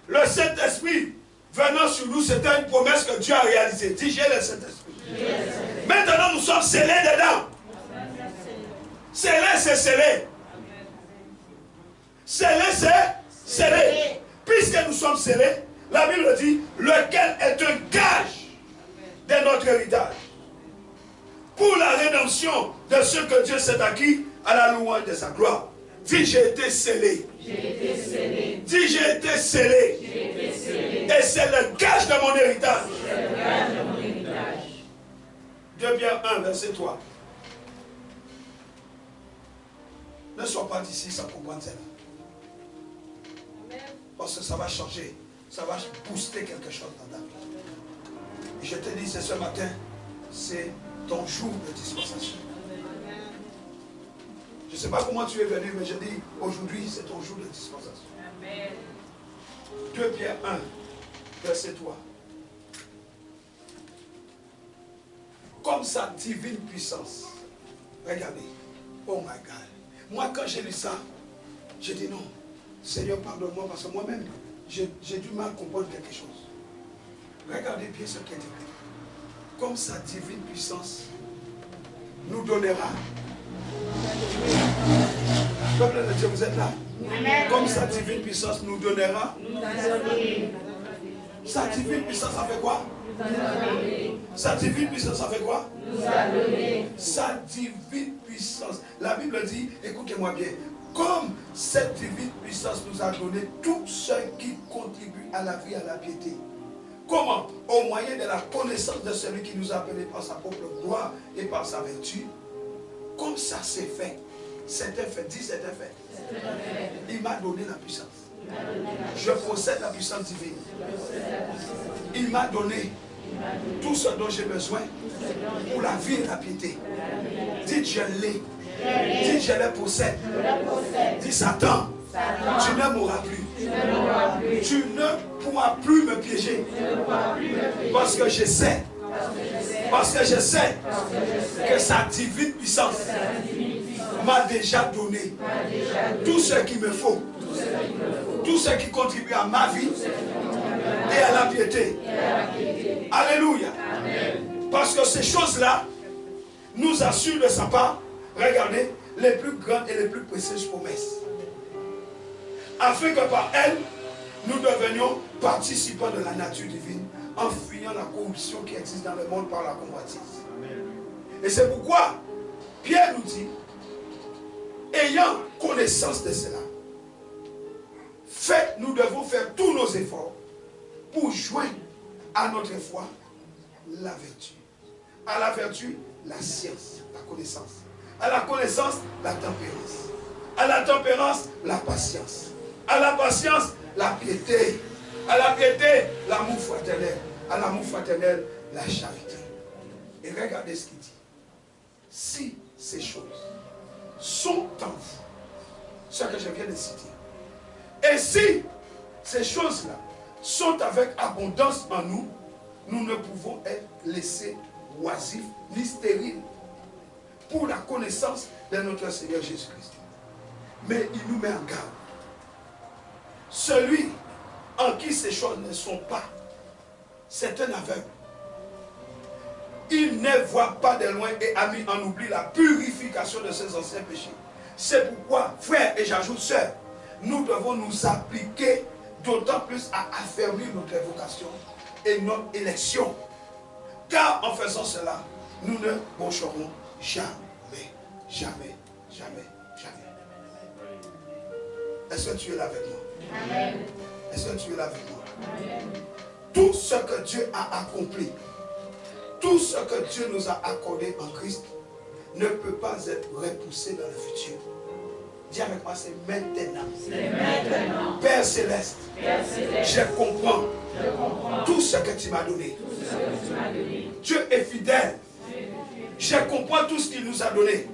le Saint-Esprit venant sur nous, c'était une promesse que Dieu a réalisée. Dis, j'ai le Saint-Esprit. Maintenant, nous sommes scellés dedans. Scellé, c'est scellé. Scellé, c'est scellé. Puisque nous sommes scellés, la Bible dit, lequel est un gage de notre héritage. fonction de ce que Dieu s'est acquis à la louange de sa gloire. Dis, j'ai été scellé. J'ai été scellé. Dis, j'ai été scellé. J'ai été scellé. Et c'est le gage de mon héritage. C'est le gage de mon héritage. 2 Pierre 1, verset 3. Ne sois pas d'ici sans comprendre cela. Parce que ça va changer. Ça va booster quelque chose dans ta vie. Et je te dis, c'est ce matin, c'est ton jour de dispensation. Je ne sais pas comment tu es venu, mais je dis, aujourd'hui, c'est ton jour de dispensation. Amen. 2 Pierre 1, verset 3. Comme sa divine puissance. Regardez. Oh my God. Moi, quand j'ai lu ça, j'ai dit non. Seigneur, pardonne-moi parce que moi-même, j'ai du mal à comprendre quelque chose. Regardez bien ce qui est écrit. Comme sa divine puissance nous donnera. Peuple de Dieu, vous êtes là? Amen. Comme sa divine puissance nous donnera. Sa divine puissance, ça fait quoi? Sa divine puissance, ça fait quoi? Sa divine puissance. La Bible dit, écoutez-moi bien, comme cette divine puissance nous a donné tout ce qui contribue à la vie, à la piété. Comment? Au moyen de la connaissance de celui qui nous a appelés par sa propre gloire et par sa vertu. Comme ça c'est fait. C'était fait. Dis c'était fait. Il m'a donné la puissance. Je possède la puissance divine. Il m'a donné tout ce dont j'ai besoin pour la vie et la piété. Dites je l'ai. Dites je les possède. Dis Satan, tu ne mourras plus. Tu ne pourras plus me piéger. Parce que je sais. Parce que je sais que sa divine puissance m'a déjà donné tout ce qu'il me faut. Tout ce qui contribue à ma vie et à la piété. Alléluia. Parce que ces choses-là nous assurent de sa part, regardez, les plus grandes et les plus précieuses promesses. Afin que par elles, nous devenions participants de la nature divine en fuyant la corruption qui existe dans le monde par la convoitise. Et c'est pourquoi Pierre nous dit, ayant connaissance de cela, nous devons faire tous nos efforts pour joindre à notre foi la vertu. À la vertu, la science, la connaissance. À la connaissance, la tempérance. À la tempérance, la patience. À la patience, la piété. À la piété, l'amour fraternel. À l'amour fraternel, la charité. Et regardez ce qu'il dit. Si ces choses sont en vous, ce que je viens de citer, et si ces choses-là sont avec abondance en nous, nous ne pouvons être laissés oisifs ni stériles pour la connaissance de notre Seigneur Jésus-Christ. Mais il nous met en garde. Celui en qui ces choses ne sont pas, c'est un aveugle. Il ne voit pas de loin et a mis en oubli la purification de ses anciens péchés. C'est pourquoi, frères et j'ajoute sœurs, nous devons nous appliquer d'autant plus à affermir notre vocation et notre élection. Car en faisant cela, nous ne broncherons jamais, jamais, jamais, jamais. Est-ce que tu es là avec moi? Amen. Est-ce que tu es là avec moi? Amen. Tout ce que Dieu a accompli, tout ce que Dieu nous a accordé en Christ, ne peut pas être repoussé dans le futur. Dis avec moi, c'est maintenant. C'est maintenant. Père Céleste, je comprends tout ce que tu m'as donné. Dieu est fidèle. Je comprends tout ce qu'il nous a donné.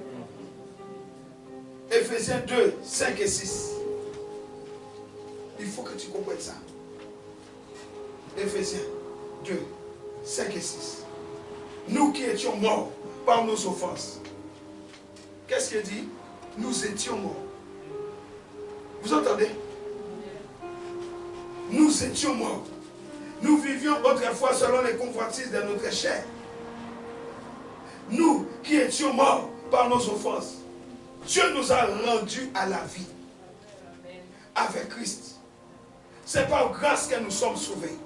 Éphésiens 2, 5 et 6. Il faut que tu comprennes ça. Éphésiens 2, 5 et 6. Nous qui étions morts par nos offenses. Qu'est-ce qu'il dit? Nous étions morts. Vous entendez? Nous étions morts. Nous vivions autrefois selon les convoitises de notre chair. Nous qui étions morts par nos offenses. Dieu nous a rendus à la vie. Avec Christ. C'est par grâce que nous sommes sauvés.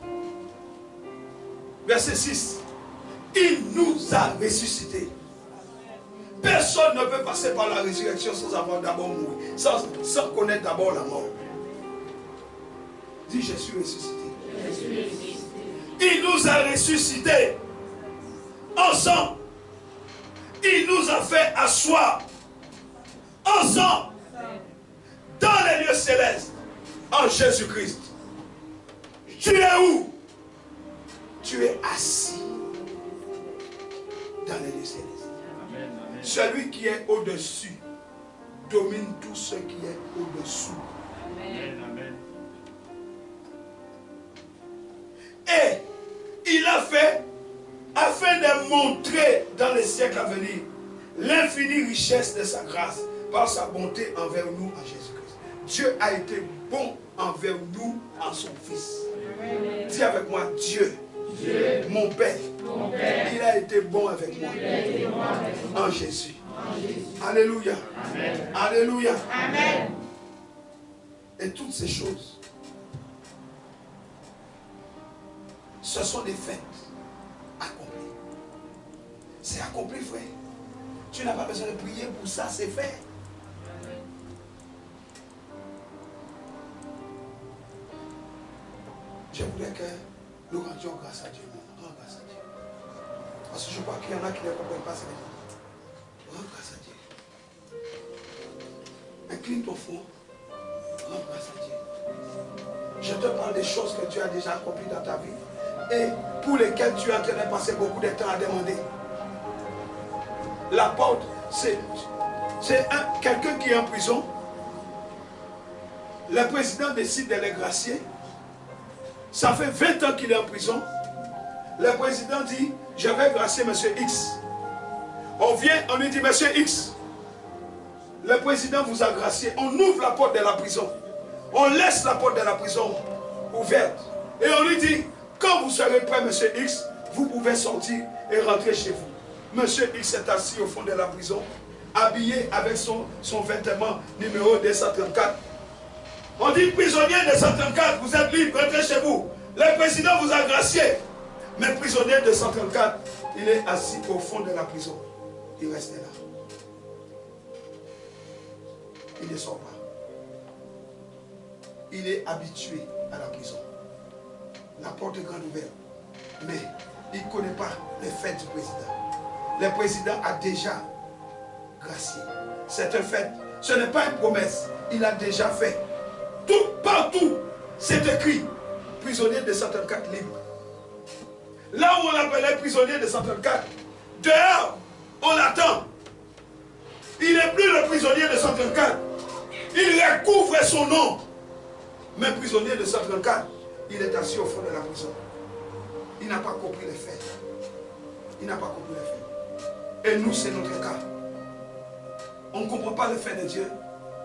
Verset 6. Il nous a ressuscités. Personne ne peut passer par la résurrection sans avoir d'abord mouru, sans connaître d'abord la mort. Dis, je suis ressuscité. Il nous a ressuscités ensemble. Il nous a fait asseoir ensemble dans les lieux célestes en Jésus-Christ. Tu es où? Tu es assis dans les lieux célestes. Amen, amen. Celui qui est au-dessus domine tout ce qui est au-dessous. Amen, amen. Et il a fait, afin de montrer dans les siècles à venir l'infinie richesse de sa grâce par sa bonté envers nous en Jésus-Christ. Dieu a été bon envers nous en son Fils. Amen. Dis avec moi, Dieu, mon Père, il a été bon avec moi en Jésus. Alléluia. Amen. Alléluia. Amen. Et toutes ces choses, ce sont des faits accomplis. C'est accompli, frère. Tu n'as pas besoin de prier pour ça, c'est fait. Je voudrais que nous rendions grâce à Dieu. Rends grâce à Dieu. Parce que je crois qu'il y en a qui ne comprennent pas ça. Rends grâce à Dieu. Incline ton front. Rends grâce à Dieu. Je te parle des choses que Dieu a déjà accomplies dans ta vie et pour lesquelles tu es en train de passer beaucoup de temps à demander. L'apôtre, c'est quelqu'un qui est en prison. Le président décide de le gracier. Ça fait 20 ans qu'il est en prison. Le président dit, je vais gracier M. X. On vient, on lui dit, M. X, le président vous a gracié. On ouvre la porte de la prison. On laisse la porte de la prison ouverte. Et on lui dit, quand vous serez prêt, M. X, vous pouvez sortir et rentrer chez vous. M. X est assis au fond de la prison, habillé avec son vêtement numéro 234. On dit, prisonnier 234, vous êtes libre, rentrez chez vous. Le président vous a gracié. Mais prisonnier 234, il est assis au fond de la prison. Il reste là. Il ne sort pas. Il est habitué à la prison. La porte est grande ouverte. Mais il ne connaît pas les faits du président. Le président a déjà gracié. C'est un fait. Ce n'est pas une promesse. Il a déjà fait. Tout, partout, c'est écrit. Prisonnier de 134 libre. Là où on l'appelait prisonnier de 134, dehors, on l'attend. Il n'est plus le prisonnier de 134. Il recouvre son nom. Mais prisonnier de 134, il est assis au fond de la prison. Il n'a pas compris les faits. Il n'a pas compris les faits. Et nous, c'est notre cas. On ne comprend pas les faits de Dieu.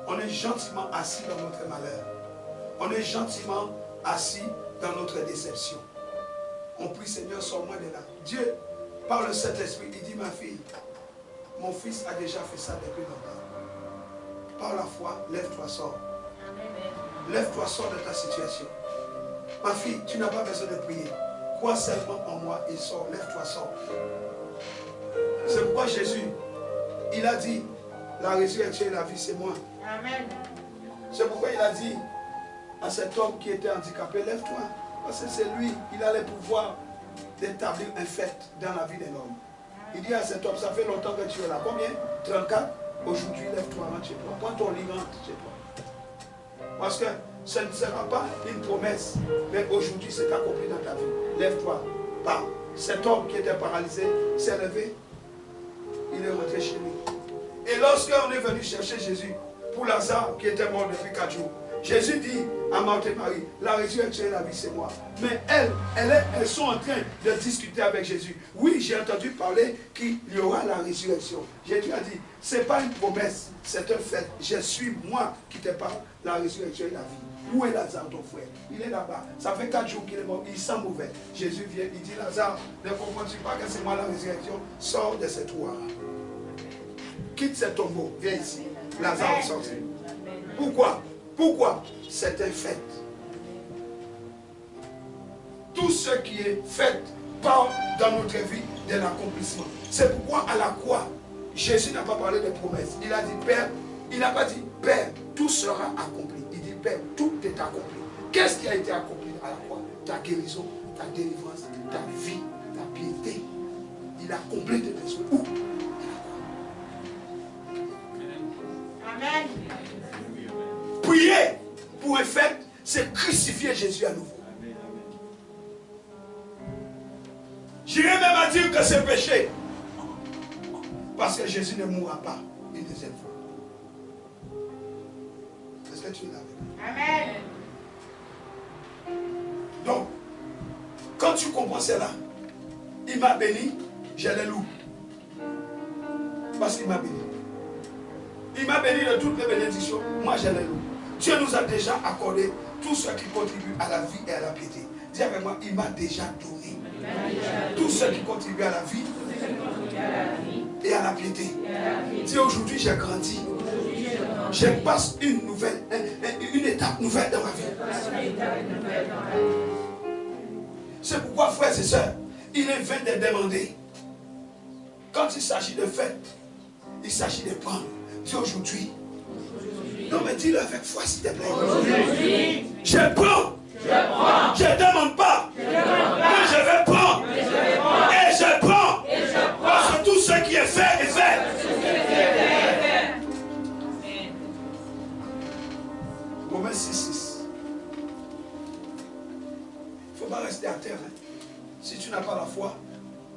On est gentiment assis dans notre malheur. On est gentiment assis dans notre déception. On prie, Seigneur, sors-moi de là. Dieu, par le Saint-Esprit, il dit, ma fille, mon fils a déjà fait ça depuis longtemps. Par la foi, lève-toi, sors. Lève-toi, sors de ta situation. Ma fille, tu n'as pas besoin de prier. Crois seulement en moi et sors. Lève-toi, sors. C'est pourquoi Jésus, il a dit, la résurrection et la vie, c'est moi. Amen. C'est pourquoi il a dit à cet homme qui était handicapé, lève-toi. Parce que c'est lui, il a le pouvoir d'établir un fait dans la vie d'un homme. Il dit à cet homme, ça fait longtemps que tu es là. Combien? 34. Aujourd'hui, lève-toi, rentre chez toi. Prends ton lit, rentre chez toi. Parce que ce ne sera pas une promesse, mais aujourd'hui, c'est accompli dans ta vie. Lève-toi. Bam. Cet homme qui était paralysé s'est levé. Il est rentré chez lui. Et lorsqu'on est venu chercher Jésus pour Lazare qui était mort depuis 4 jours, Jésus dit à Marthe et Marie, la résurrection et la vie, c'est moi. Mais elles sont en train de discuter avec Jésus. Oui, j'ai entendu parler qu'il y aura la résurrection. Jésus a dit, ce n'est pas une promesse, c'est un fait. Je suis moi qui te parle, la résurrection et la vie. Où est Lazare, ton frère? Il est là-bas. Ça fait 4 jours qu'il est mort. Il sent mauvais. Jésus vient, il dit, Lazare, ne comprends-tu pas que c'est moi la résurrection? Sors de ce trou. Quitte ce tombeau. Viens ici. Lazare est sorti. Pourquoi? Pourquoi? C'est un fait. Tout ce qui est fait part dans notre vie de l'accomplissement. C'est pourquoi à la croix, Jésus n'a pas parlé de promesses. Il a dit, Père, il n'a pas dit, Père, tout sera accompli. Il dit, Père, tout est accompli. Qu'est-ce qui a été accompli à la croix? Ta guérison, ta délivrance, ta vie, ta piété. Il a comblé tes besoins. Où? Amen. Prier pour un fait, c'est crucifier Jésus à nouveau. J'irai même à dire que c'est péché. Parce que Jésus ne mourra pas une deuxième fois. Est-ce que tu es là? Amen. Donc, quand tu comprends cela, il m'a béni, je le loue. Parce qu'il m'a béni. Il m'a béni de toutes les bénédictions, moi je le loue. Dieu nous a déjà accordé tout ce qui contribue à la vie et à la piété. Dis avec moi, il m'a déjà donné. Tout ce qui contribue à la vie et à la piété. Dis aujourd'hui, j'ai grandi. Je passe une étape nouvelle dans ma vie. C'est pourquoi, frères et sœurs, il est vain de demander. Quand il s'agit de fête, il s'agit de prendre. Dis aujourd'hui. Non, mais dis-le avec foi, s'il te plaît. Je prends. Je ne demande pas. Mais je vais prendre. Et je prends. Parce que tout ce qui est fait est fait. Romains 6:6. Il ne faut pas rester à terre. Hein. Si tu n'as pas la foi,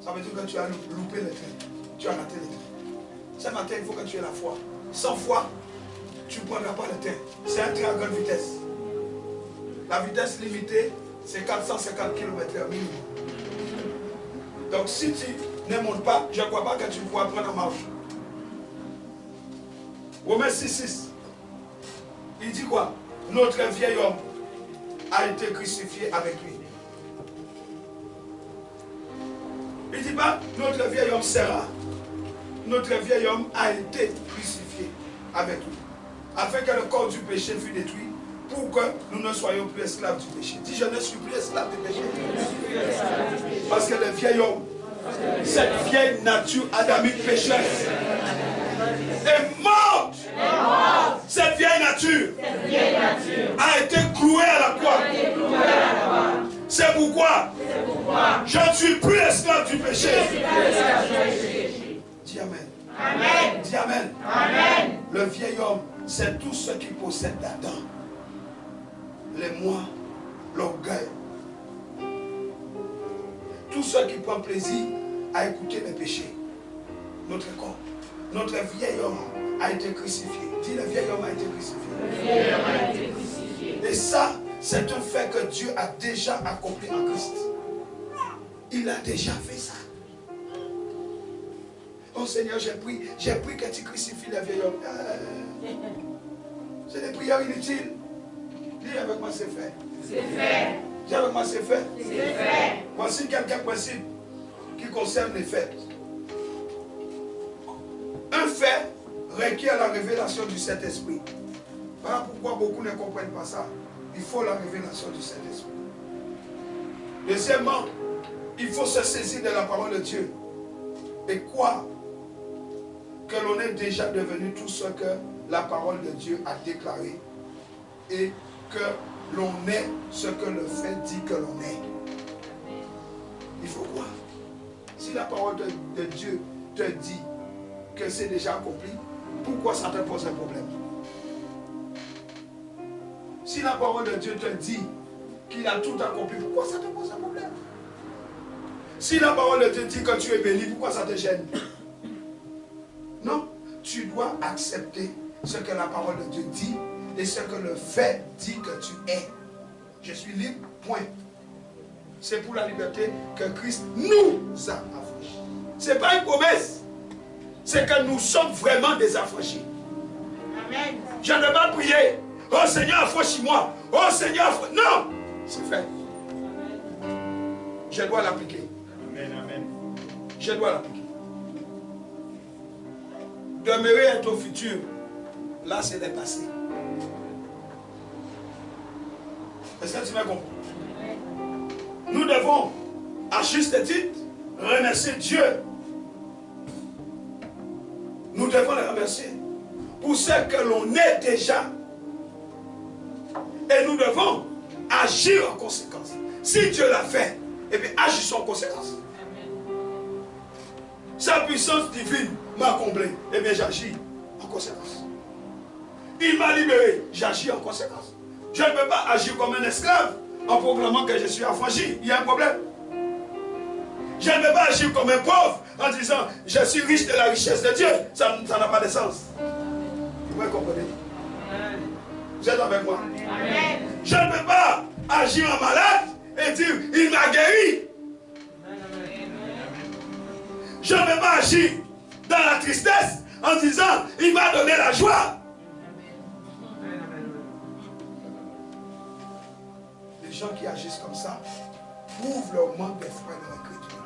ça veut dire que tu as loupé le train. Tu as raté le train. Ce matin, il faut que tu aies la foi. Sans foi, tu ne prendras pas le train. C'est un train à grande vitesse. La vitesse limitée, c'est 450 km/h minimum. Donc si tu ne montes pas, je ne crois pas que tu pourras prendre en marche. Romains 6:6. Il dit quoi? Notre vieil homme a été crucifié avec lui. Il ne dit pas notre vieil homme sera. Notre vieil homme a été crucifié avec lui. Afin que le corps du péché fût détruit, pour que nous ne soyons plus esclaves du péché. Dis, je ne suis plus esclave du péché. Parce que le vieil homme, cette vieille nature adamique pécheresse, est morte. Cette vieille nature a été clouée à la croix. C'est pourquoi je ne suis plus esclave du péché. Dis Amen. Amen. Dis Amen. Amen. Le vieil homme, c'est tout ce qui possède d'Adam. Les moi, l'orgueil. Tout ce qui prend plaisir à écouter les péchés. Notre corps. Notre vieil homme a été crucifié. Dis, le vieil homme a été crucifié. Le vieil homme a été crucifié. Et ça, c'est un fait que Dieu a déjà accompli en Christ. Il a déjà fait ça. Oh Seigneur, j'ai pris que tu crucifies le vieil homme. C'est des prières inutiles. Dis avec moi, c'est fait. C'est fait. Dis avec moi, c'est fait. C'est fait. Voici quelques principes qui concernent les faits. Un fait requiert la révélation du Saint-Esprit. Voilà pourquoi beaucoup ne comprennent pas ça. Il faut la révélation du Saint-Esprit. Deuxièmement, il faut se saisir de la parole de Dieu et croire que l'on est déjà devenu tout ce que la parole de Dieu a déclaré et que l'on est ce que le fait dit que l'on est. Il faut croire. Si la parole de Dieu te dit que c'est déjà accompli, pourquoi ça te pose un problème? Si la parole de Dieu te dit qu'il a tout accompli, pourquoi ça te pose un problème? Si la parole de Dieu dit que tu es béni, pourquoi ça te gêne? Non, tu dois accepter ce que la parole de Dieu dit et ce que le fait dit que tu es. Je suis libre, point. C'est pour la liberté que Christ nous a affranchis. Ce n'est pas une promesse. C'est que nous sommes vraiment des affranchis. Amen. Je ne vais pas prier. Oh Seigneur, affranchis-moi. Oh Seigneur, affranchis. Non, c'est fait. Je dois l'appliquer. Amen, amen. Je dois l'appliquer. Demeurer est au futur. Là, c'est le passé. Est-ce que tu m'as compris? Nous devons, à juste titre, remercier Dieu Nous devons les remercier pour ce que l'on est déjà. Et nous devons agir en conséquence. Si Dieu l'a fait, eh bien agissons en conséquence. Sa puissance divine m'a comblé. Eh bien j'agis en conséquence. Il m'a libéré. J'agis en conséquence. Je ne peux pas agir comme un esclave en proclamant que je suis affranchi. Il y a un problème. Je ne peux pas agir comme un pauvre en disant je suis riche de la richesse de Dieu. Ça n'a pas de sens. Vous comprenez? Vous êtes avec moi? Amen. Je ne peux pas agir en malade et dire il m'a guéri. Je ne peux pas agir dans la tristesse en disant il m'a donné la joie. Les gens qui agissent comme ça prouvent leur manque d'espoir dans la créature.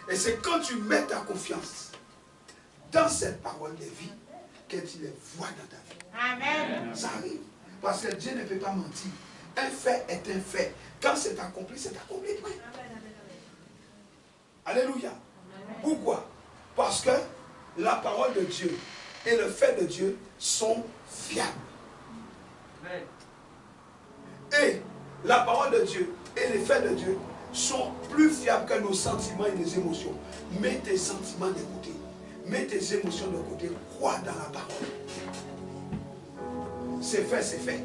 Et c'est quand tu mets ta confiance dans cette parole de vie que tu les vois dans ta vie. Amen. Ça arrive. Parce que Dieu ne peut pas mentir. Un fait est un fait. Quand c'est accompli, c'est accompli. Alléluia. Pourquoi? Parce que la parole de Dieu et le fait de Dieu sont fiables. Et la parole de Dieu et les faits de Dieu sont plus fiables que nos sentiments et nos émotions. Mets tes sentiments de côté. Mets tes émotions de côté. Crois dans la parole. C'est fait, c'est fait.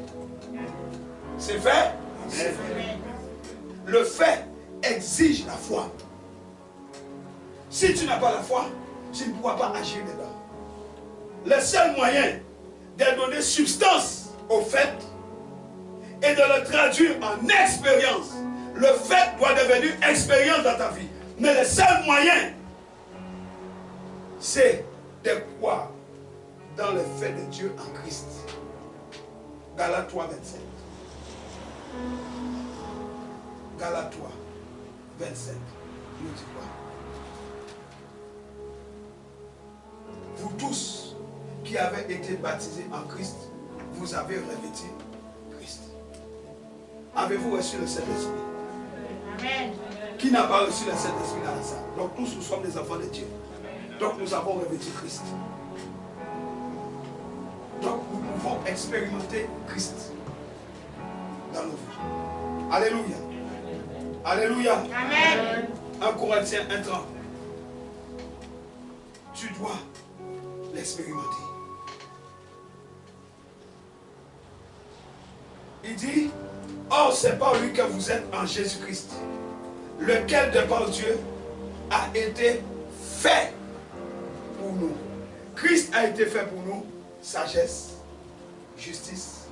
C'est fait, c'est fait. Le fait exige la foi. Si tu n'as pas la foi, tu ne pourras pas agir dedans. Le seul moyen de donner substance au fait et de le traduire en expérience. Le fait doit devenir expérience dans ta vie. Mais le seul moyen, c'est de croire dans le fait de Dieu en Christ. Galates 3, 27. Galates 3, 27. Nous dit quoi? Vous tous qui avez été baptisés en Christ, vous avez revêtu Christ. Avez-vous reçu le Saint-Esprit? Amen. Qui n'a pas reçu le Saint-Esprit dans la salle? Donc tous nous sommes des enfants de Dieu. Donc nous avons revêtu Christ. Donc nous pouvons expérimenter Christ dans nos vies. Alléluia. Alléluia. Amen. 1 Corinthiens 1:30. Tu dois l'expérimenter. Il dit, or c'est par lui que vous êtes en Jésus-Christ, lequel de par Dieu a été fait pour nous. Christ a été fait pour nous sagesse, justice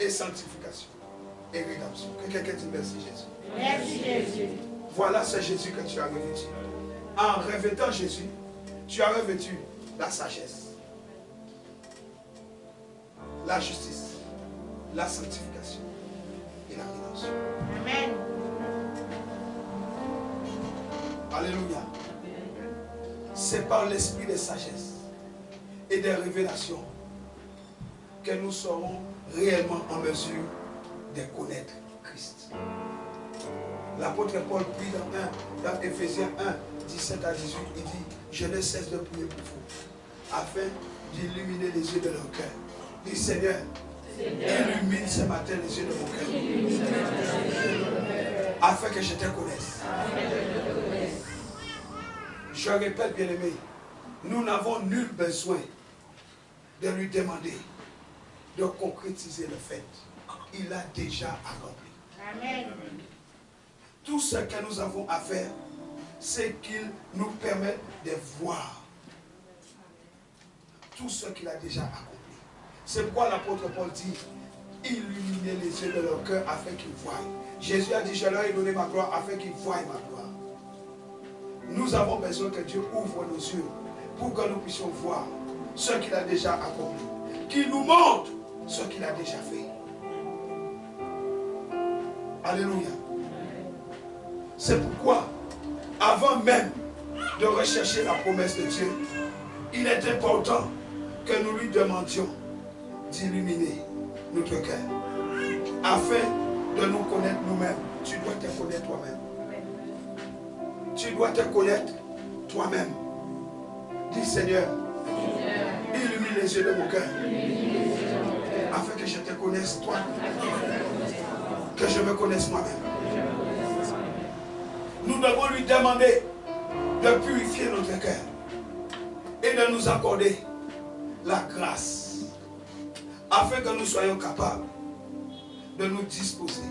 et sanctification et rédemption. Que quelqu'un dise merci Jésus. Merci Jésus. Voilà ce Jésus que tu as revêtu. En revêtant Jésus, tu as revêtu la sagesse, la justice, la sanctification et la rédemption. Amen. Alléluia. C'est par l'esprit de sagesse et de révélation que nous serons réellement en mesure de connaître Christ. L'apôtre Paul prie dans Éphésiens 1, 17 à 18, il dit, je ne cesse de prier pour vous, afin d'illuminer les yeux de leur cœur. Dis Seigneur, illumine ce matin les yeux de mon cœur, afin que je te connaisse. Je répète, bien-aimé, nous n'avons nul besoin de lui demander de concrétiser le fait. Il a déjà accompli. Amen. Tout ce que nous avons à faire, c'est qu'il nous permet de voir tout ce qu'il a déjà accompli. C'est pourquoi l'apôtre Paul dit, illuminez les yeux de leur cœur afin qu'ils voient. Jésus a dit, je leur ai donné ma gloire afin qu'ils voient ma gloire. Nous avons besoin que Dieu ouvre nos yeux pour que nous puissions voir ce qu'il a déjà accompli. Qu'il nous montre ce qu'il a déjà fait. Alléluia. C'est pourquoi, avant même de rechercher la promesse de Dieu, il est important que nous lui demandions d'illuminer notre cœur, afin de nous connaître nous-mêmes. Tu dois te connaître toi-même. Tu dois te connaître toi-même. Dis Seigneur, illumine les yeux de mon cœur. Afin que je te connaisse toi. Que je me connaisse moi-même. Nous devons lui demander de purifier notre cœur et de nous accorder la grâce afin que nous soyons capables de nous disposer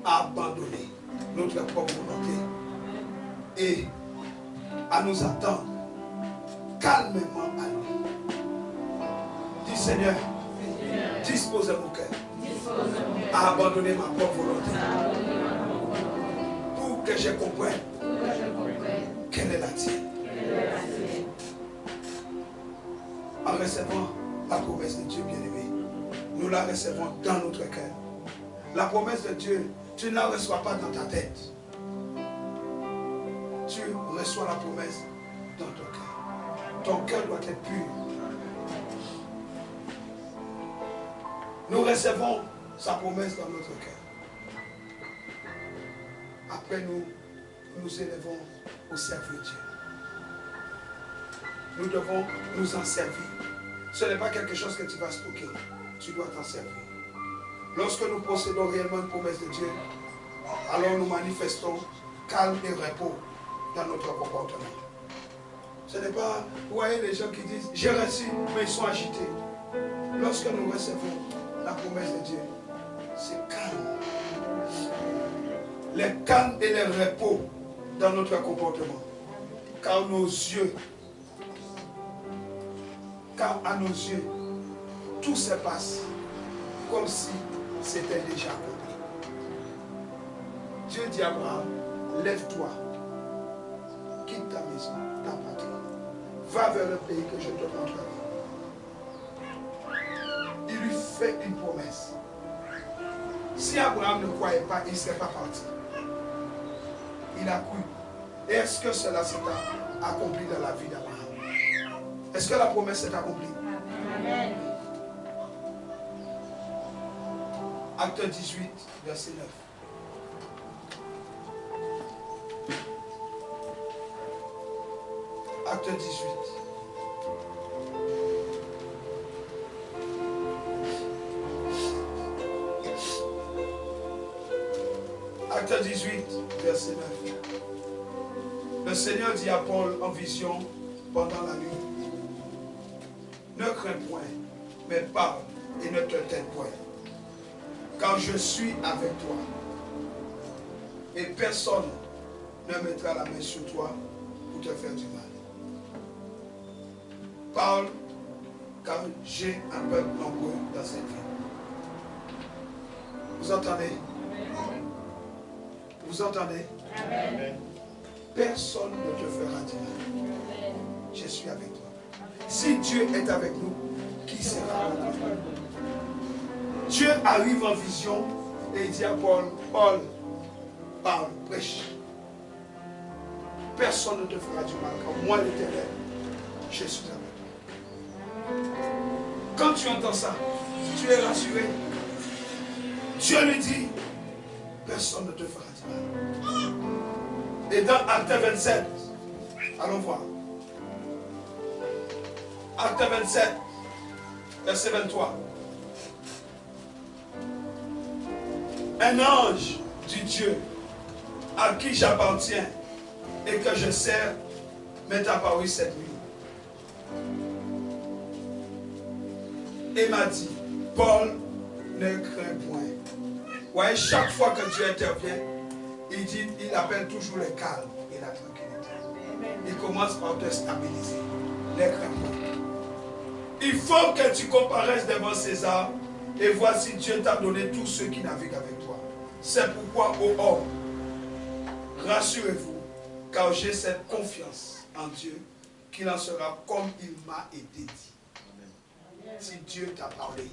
à abandonner notre propre volonté et à nous attendre calmement à lui. Dis Seigneur, dispose mon cœur à abandonner ma propre volonté pour que je comprenne quelle est la tienne. En recevant la promesse de Dieu bien-aimé, nous la recevons dans notre cœur. La promesse de Dieu, tu ne la reçois pas dans ta tête. Tu reçois la promesse dans ton cœur. Ton cœur doit être pur. Nous recevons sa promesse dans notre cœur. Après nous nous élevons au servir Dieu. Nous devons nous en servir. Ce n'est pas quelque chose que tu vas stocker. Tu dois t'en servir. Lorsque nous possédons réellement une promesse de Dieu, alors nous manifestons calme et repos dans notre comportement. Ce n'est pas, vous voyez les gens qui disent, j'ai reçu, mais ils sont agités. Lorsque nous recevons la promesse de Dieu, c'est calme. Les calmes et les repos dans notre comportement. Car à nos yeux, tout se passe comme si c'était déjà accompli. Dieu dit à Abraham, lève-toi, quitte ta maison, ta patrie, va vers le pays que je te montrerai. Il lui fait une promesse. Si Abraham ne croyait pas, il ne serait pas parti. Il a cru. Et est-ce que cela s'est accompli dans la vie d'Abraham? Est-ce que la promesse s'est accomplie? Amen. Acte 18, verset 9. Acte 18. Acte 18, verset 9. Le Seigneur dit à Paul en vision pendant la nuit, ne crains point, mais parle et ne te tais point, car je suis avec toi. Et personne ne mettra la main sur toi pour te faire du mal. Parle, car j'ai un peuple nombreux dans cette ville. Vous entendez? Vous entendez? Amen. Personne ne te fera du mal. Je suis avec toi. Si Dieu est avec nous, qui sera contre nous? Dieu arrive en vision et il dit à Paul, Paul, parle, prêche. Personne ne te fera du mal, car moi l'Éternel, je suis avec toi. Quand tu entends ça, tu es rassuré. Dieu lui dit, personne ne te fera du mal. Et dans Acte 27, allons voir. Acte 27, verset 23. Un ange du Dieu à qui j'appartiens et que je sers m'est apparu cette nuit. Et m'a dit, Paul, ne crains point. Vous voyez, chaque fois que Dieu intervient, il appelle toujours le calme et la tranquillité. Il commence par te stabiliser. Ne crains point. Il faut que tu comparaisses devant César et voici Dieu t'a donné tous ceux qui naviguent avec toi. C'est pourquoi, ô homme, rassurez-vous, car j'ai cette confiance en Dieu qu'il en sera comme il m'a été dit. Amen. Si Dieu t'a parlé,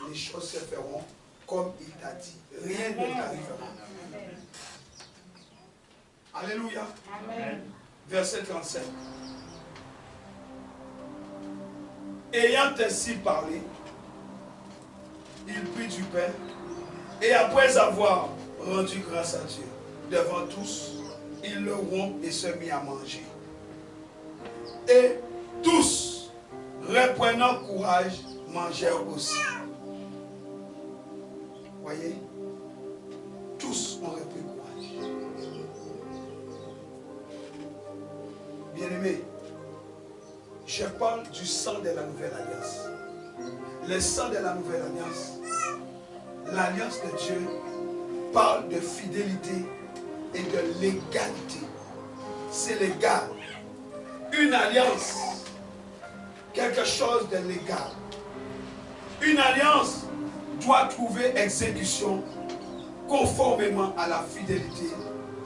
les choses se feront comme il t'a dit. Rien ne t'arrivera. Alléluia. Amen. Verset 37. Ayant ainsi parlé, il prit du pain et après avoir rendu grâce à Dieu devant tous, il le rompt et se mit à manger. Et tous Tous, reprenant courage, mangèrent aussi. Voyez, tous ont repris courage. Bien-aimés, je parle du sang de la nouvelle alliance. Le sang de la nouvelle alliance, l'alliance de Dieu, parle de fidélité et de légalité. C'est légal. Une alliance, quelque chose de légal. Une alliance doit trouver exécution conformément à la fidélité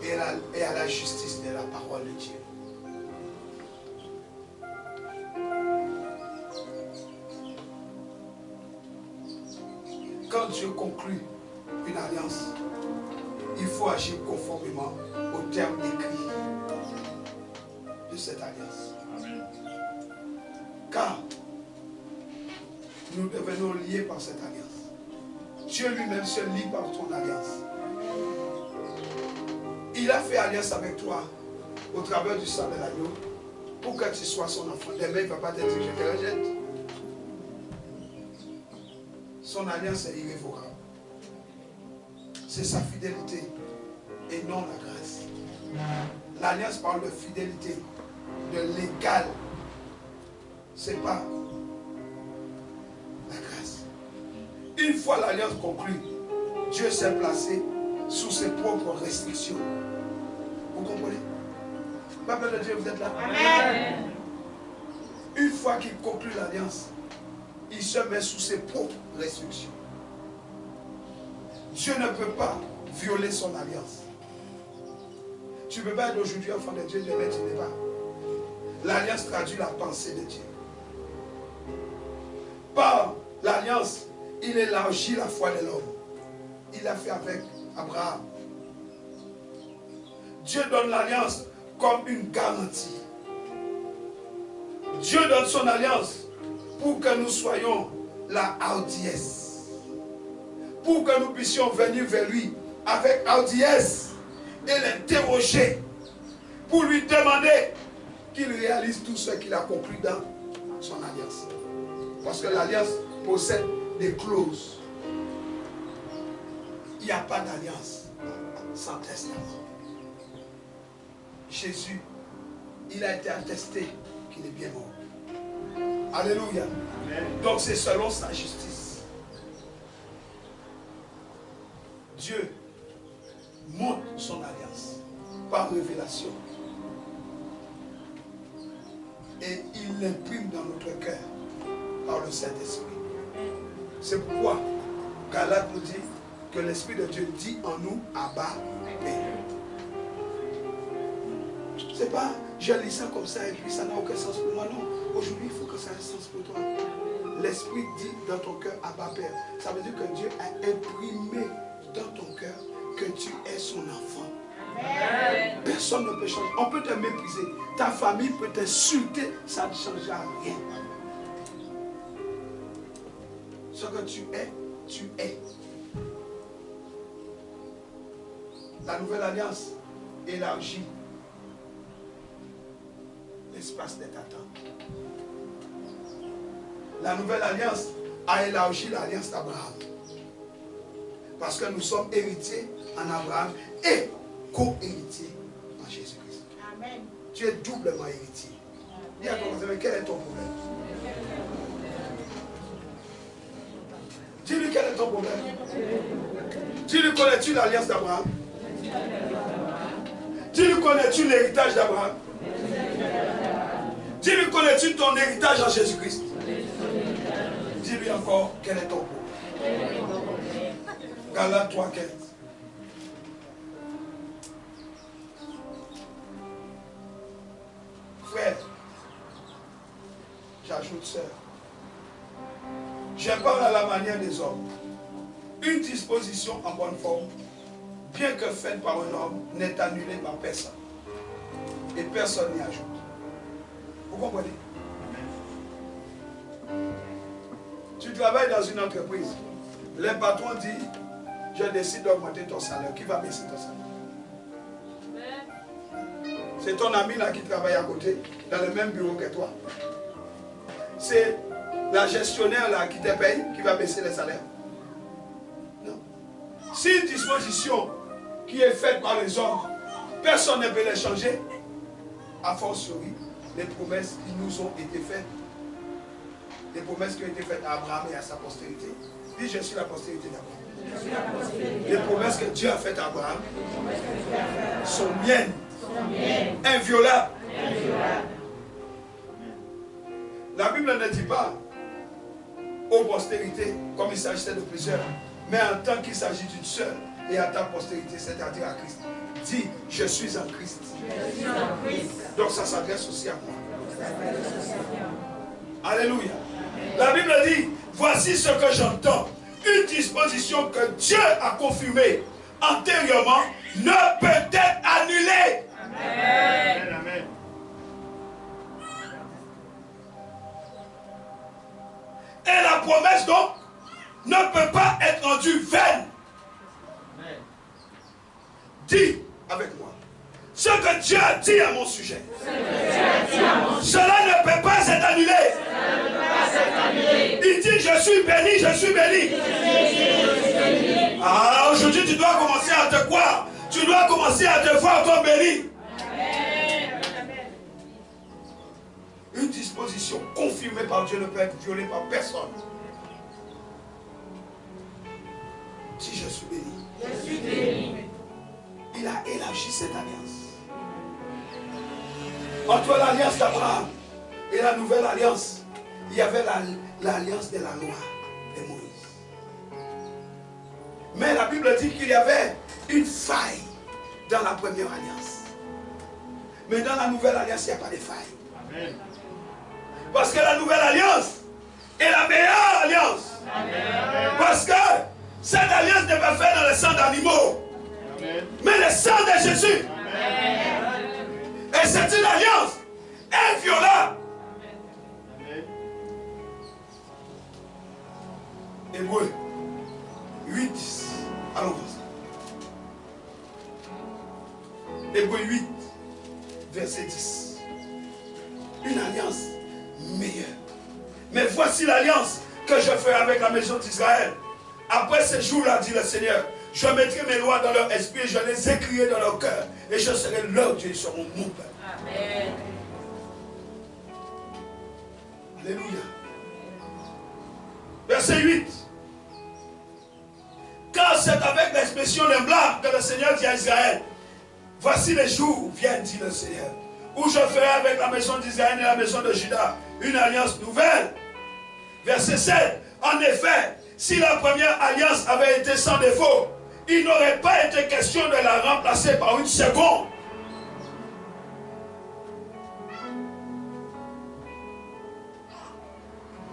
et à la justice de la parole de Dieu. Quand Dieu conclut une alliance, il faut agir conformément aux termes écrits de cette alliance. Car nous devenons liés par cette alliance. Dieu lui-même se lie par son alliance. Il a fait alliance avec toi au travers du sang de l'agneau pour que tu sois son enfant. Demain, il ne va pas te dire je te rejette. Son alliance est irrévocable. C'est sa fidélité et non la grâce. L'alliance parle de fidélité, de légal. Ce n'est pas la grâce. Une fois l'alliance conclue, Dieu s'est placé sous ses propres restrictions. Vous comprenez? Peuple de Dieu, vous êtes là? Amen. Une fois qu'il conclut l'alliance, il se met sous ses propres restrictions. Dieu ne peut pas violer son alliance. Tu ne peux pas être aujourd'hui enfant de Dieu, demain tu n'es pas. L'alliance traduit la pensée de Dieu. Par l'alliance, il élargit la foi de l'homme. Il l'a fait avec Abraham. Dieu donne l'alliance comme une garantie. Dieu donne son alliance pour que nous soyons la hardiesse. Pour que nous puissions venir vers lui avec hardiesse et l'interroger pour lui demander qu'il réalise tout ce qu'il a conclu dans son alliance. Parce que l'alliance possède des clauses. Il n'y a pas d'alliance sans testament. Jésus, il a été attesté qu'il est bien mort. Alléluia. Amen. Donc c'est selon sa justice. Dieu montre son alliance par révélation. Et il l'imprime dans notre cœur par le Saint-Esprit. C'est pourquoi Galates nous dit que l'Esprit de Dieu dit en nous Abba, Père. C'est pas, je lis ça comme ça et puis ça n'a aucun sens pour moi. Non, aujourd'hui il faut que ça ait sens pour toi. L'Esprit dit dans ton cœur Abba, Père. Ça veut dire que Dieu a imprimé dans ton cœur que tu es son enfant. Amen. Personne ne peut changer. On peut te mépriser. Ta famille peut t'insulter. Ça ne changera rien. Ce que tu es, tu es. La nouvelle alliance élargit l'espace des attentes. La nouvelle alliance a élargi l'alliance d'Abraham. Parce que nous sommes héritiers en Abraham et co-héritiers en Jésus-Christ. Amen. Tu es doublement héritier. Dis à ton voisin, mais quel est ton problème? Dis-lui quel est ton problème. Dis-lui, connais-tu l'alliance d'Abraham? Dis-lui, connais-tu l'héritage d'Abraham? Dis-lui, connais-tu ton héritage en Jésus-Christ? Dis-lui encore, quel est ton problème? Galates 3:15. Frère, j'ajoute sœur. Je parle à la manière des hommes. Une disposition en bonne forme, bien que faite par un homme, n'est annulée par personne. Et personne n'y ajoute. Vous comprenez? Tu travailles dans une entreprise. Le patron dit, je décide d'augmenter ton salaire. Qui va baisser ton salaire? C'est ton ami là qui travaille à côté, dans le même bureau que toi. c'est la gestionnaire là qui te paye qui va baisser les salaires. Non. Si une disposition qui est faite par les hommes, personne ne peut les changer, a fortiori, les promesses qui nous ont été faites, les promesses qui ont été faites à Abraham et à sa postérité. Dis, je suis la postérité d'Abraham. Les promesses que Dieu a faites à Abraham sont miennes, inviolables. La Bible ne dit pas aux postérités, comme il s'agissait de plusieurs, mais en tant qu'il s'agit d'une seule, et à ta postérité, c'est-à-dire à Christ. Dis, je suis en Christ. Donc ça s'adresse aussi à moi. Alléluia. La Bible dit, voici ce que j'entends. Une disposition que Dieu a confirmée antérieurement ne peut être annulée. Amen. Amen. Et la promesse donc ne peut pas être rendue vaine. Dis avec moi. Ce que Dieu a dit à mon sujet. Cela ne peut pas être annulé. Il dit, je suis béni, je suis béni. Ah, aujourd'hui, tu dois commencer à te croire. Tu dois commencer à te voir comme béni. Une disposition confirmée par Dieu ne peut être violée par personne. Si je suis béni. Je suis béni. Il a élargi cette alliance. Entre l'alliance d'Abraham et la nouvelle alliance, il y avait l'alliance de la loi de Moïse. Mais la Bible dit qu'il y avait une faille dans la première alliance. Mais dans la nouvelle alliance, il n'y a pas de faille. Amen. Parce que la nouvelle alliance est la meilleure alliance. Amen. Parce que cette alliance n'est pas faite dans le sang d'animaux. Mais le sang de Jésus. Amen. Et c'est une alliance inviolable. Hébreux 8, 10. Allons voir ça. Hébreux 8, verset 10. Une alliance meilleure. Mais voici l'alliance que je ferai avec la maison d'Israël. Après ces jours-là, dit le Seigneur, je mettrai mes lois dans leur esprit et je les écrirai dans leur cœur. Et je serai leur Dieu, ils seront mon peuple. Amen. Alléluia. Verset 8. Car c'est avec l'expression d'un blâme que le Seigneur dit à Israël, voici les jours viennent, dit le Seigneur, où je ferai avec la maison d'Israël et la maison de Juda une alliance nouvelle. Verset 7. En effet, si la première alliance avait été sans défaut, il n'aurait pas été question de la remplacer par une seconde.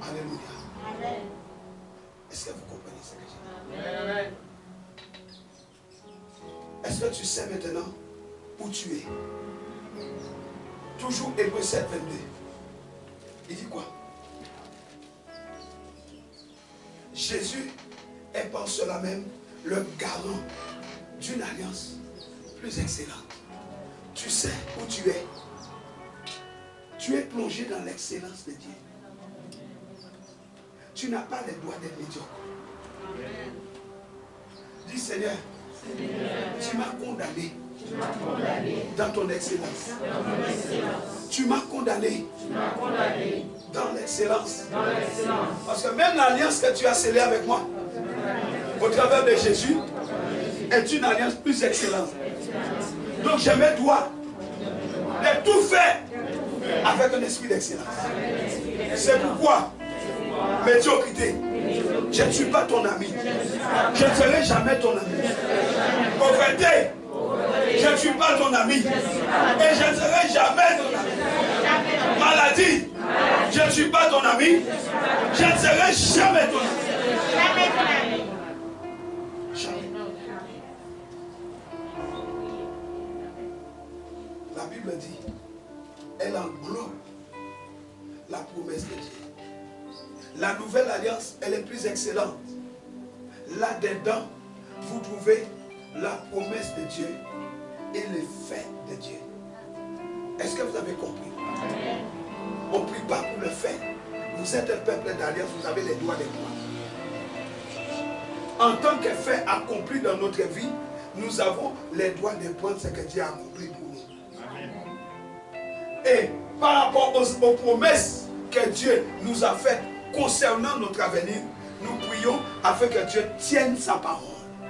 Alléluia. Amen. Est-ce que vous comprenez ce que je dis? Amen. Est-ce que tu sais maintenant où tu es? Toujours Hébreux 7, 22. Il dit quoi? Jésus est par cela même le garant d'une alliance plus excellente. Tu sais où tu es. Tu es plongé dans l'excellence de Dieu. Tu n'as pas le droit d'être médiocre. Dis Seigneur, tu m'as condamné dans ton excellence. Tu m'as condamné dans l'excellence. Parce que même l'alliance que tu as scellée avec moi, au travers de Jésus, est une alliance plus excellente. Donc je me dois de tout faire avec un esprit d'excellence. C'est pourquoi, médiocrité, je ne suis pas ton ami. Je ne serai jamais ton ami. Pauvreté, je ne suis pas ton ami. Et je ne serai jamais ton ami. Maladie, je ne suis pas ton ami. Je ne serai jamais ton ami. Jamais. La Bible dit, elle englobe la promesse de Dieu. La nouvelle alliance, elle est plus excellente. Là-dedans, vous trouvez la promesse de Dieu et les faits de Dieu. Est-ce que vous avez compris? On ne prie pas pour le fait, Vous êtes un peuple d'alliance, vous avez les droits des rois. En tant que fait accompli dans notre vie, nous avons les droits de prendre ce que Dieu a accompli pour nous. Amen. Et par rapport aux promesses que Dieu nous a faites concernant notre avenir, nous prions afin que Dieu tienne sa parole.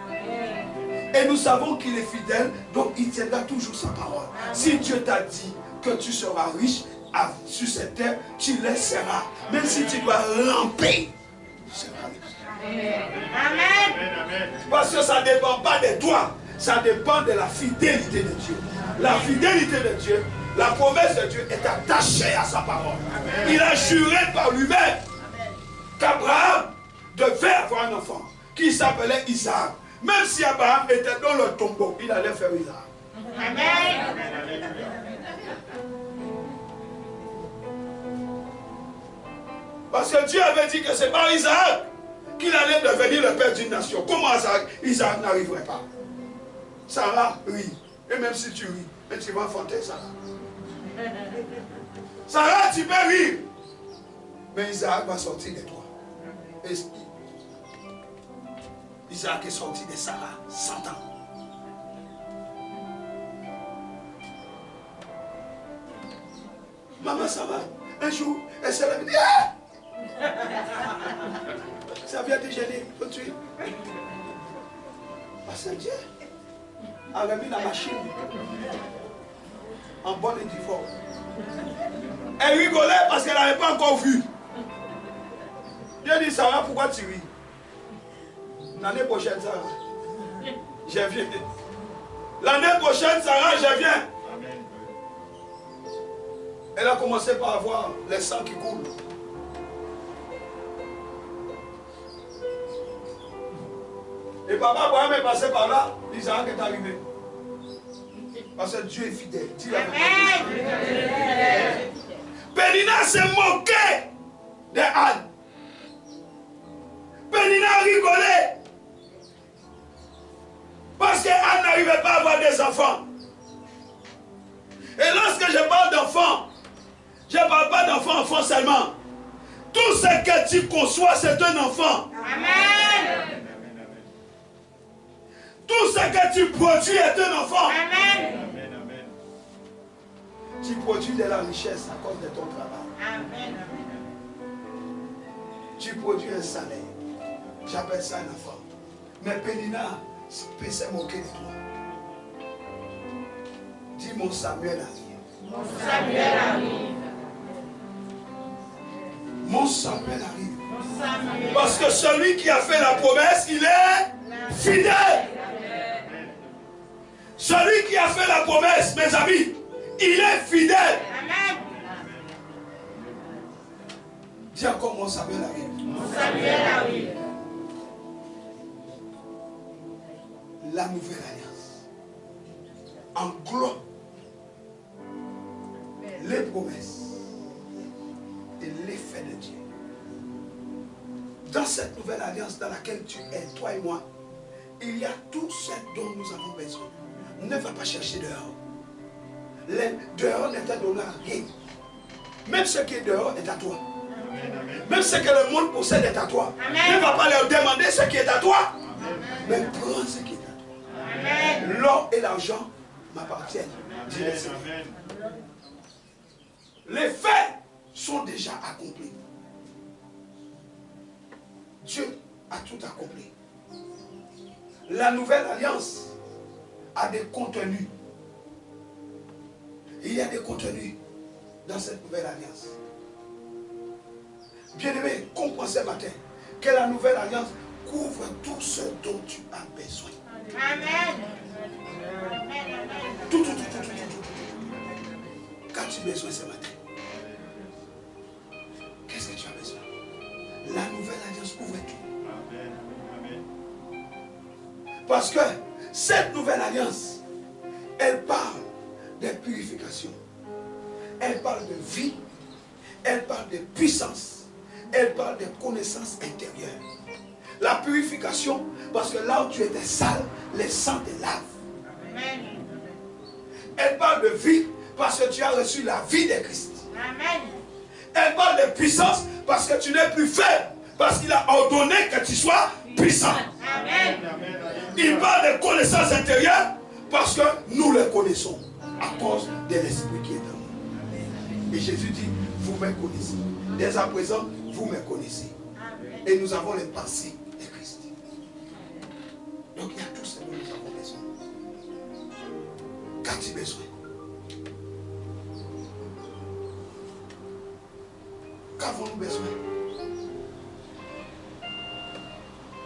Amen. Et nous savons qu'il est fidèle, donc il tiendra toujours sa parole. Amen. Si Dieu t'a dit que tu seras riche sur cette terre, tu le seras. Même si tu dois ramper, tu seras riche. Amen. Parce que ça ne dépend pas de toi, ça dépend de la fidélité de Dieu. La fidélité de Dieu, la promesse de Dieu est attachée à sa parole. Amen. Il a juré par lui-même qu'Abraham devait avoir un enfant qui s'appelait Isaac. Même si Abraham était dans le tombeau, il allait faire Isaac. Amen. Parce que Dieu avait dit que c'est par Isaac qu'il allait devenir le père d'une nation. Comment Isaac n'arriverait pas? Sarah rit. Et même si tu ris, mais tu vas enfanter Sarah. Sarah, tu peux rire. Mais Isaac va sortir de toi. Et Isaac est sorti de Sarah 100 ans. Maman, ça va. Un jour, elle s'est levée. Ah! Ça vient de gêner tout de suite. Parce que Dieu a remis la machine en bonne et due forme. Elle rigolait parce qu'elle n'avait pas encore vu. Dieu dit, Sarah, pourquoi tu ris? L'année prochaine, Sarah, je viens. L'année prochaine, Sarah, je viens. Elle a commencé par avoir les sangs qui coulent. Et papa Abraham est passé par là, Isaac est arrivé. Parce que Dieu est fidèle. Pénina s'est moquée de Anne. Pénina rigolait. Parce qu'Anne n'arrivait pas à avoir des enfants. Et lorsque je parle d'enfants, je ne parle pas d'enfant seulement. Tout ce que tu conçois, c'est un enfant. Amen. Tout ce que tu produis est un enfant. Amen. Amen. Tu produis de la richesse à cause de ton travail. Amen. Tu produis un salaire. J'appelle ça un enfant. Mais Pénina peut se moquer de toi. Dis, mon Samuel arrive. Mon Samuel arrive. Mon Samuel arrive. Parce que celui qui a fait la promesse, il est fidèle. Celui qui a fait la promesse, mes amis, il est fidèle. Amen. Dis encore, mon Samuel arrive. Mon Samuel arrive. La nouvelle alliance englobe les promesses et l'effet de Dieu. Dans cette nouvelle alliance dans laquelle tu es, toi et moi, il y a tout ce dont nous avons besoin. Ne va pas chercher dehors. Dehors n'est à donner rien. Même ce qui est dehors est à toi. Même ce que le monde possède est à toi. Ne va pas leur demander ce qui est à toi. Mais prends ce qui est à toi. L'or et l'argent m'appartiennent. Dit le Seigneur. Les faits sont déjà accomplis. Dieu a tout accompli. La nouvelle alliance a des contenus. Il y a des contenus dans cette nouvelle alliance. Bien-aimé, comprends ce matin que la nouvelle alliance couvre tout ce dont tu as besoin. Amen. Tout. Qu'as-tu besoin ce matin? Qu'est-ce que tu as besoin? La nouvelle alliance couvre tout. Amen. Parce que cette nouvelle alliance, elle parle de purification. Elle parle de vie. Elle parle de puissance. Elle parle de connaissance intérieure. La purification, parce que là où tu étais sale, le sang te lave. Amen. Elle parle de vie, parce que tu as reçu la vie de Christ. Amen. Elle parle de puissance parce que tu n'es plus faible. Parce qu'il a ordonné que tu sois puissant. Amen. Il parle de connaissances intérieures parce que nous les connaissons à cause de l'esprit qui est en nous. Et Jésus dit, vous me connaissez. Dès à présent, vous me connaissez. Et nous avons les pensées de Christ. Donc il y a tout ce dont nous avons besoin. Qu'as-tu besoin? Qu'avons-nous besoin?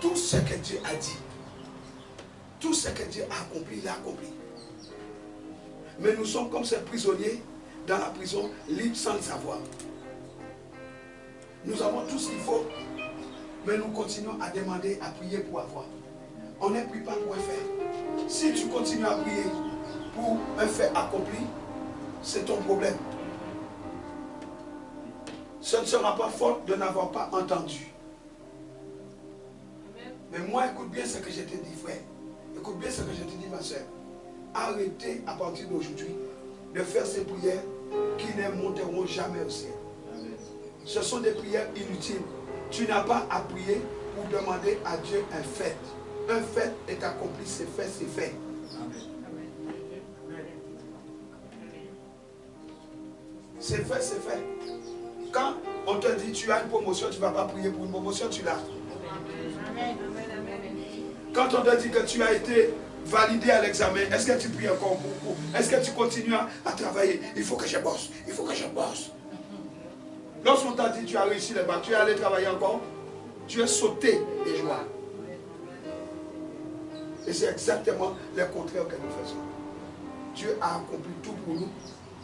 Tout ce que Dieu a dit, tout ce que Dieu a accompli, il a accompli. Mais nous sommes comme ces prisonniers dans la prison, libres sans le savoir. Nous avons tout ce qu'il faut, mais nous continuons à demander, à prier pour avoir. On ne prie pas pour un fait. Si tu continues à prier pour un fait accompli, c'est ton problème. Ce ne sera pas faute de n'avoir pas entendu. Mais moi, écoute bien ce que je te dis, frère. Écoute bien ce que je te dis, ma soeur. Arrêtez à partir d'aujourd'hui de faire ces prières qui ne monteront jamais au ciel. Ce sont des prières inutiles. Tu n'as pas à prier pour demander à Dieu un fait. Un fait est accompli, c'est fait, c'est fait. C'est fait, c'est fait. Quand on te dit tu as une promotion, tu ne vas pas prier pour une promotion, tu l'as. Quand on te dit que tu as été validé à l'examen, est-ce que tu pries encore beaucoup? Est-ce que tu continues à travailler? Il faut que je bosse, il faut que je bosse. Lorsqu'on t'a dit tu as réussi les bacs, tu es allé travailler encore, tu es sauté de joie. Et c'est exactement le contraire que nous faisons. Dieu a accompli tout pour nous.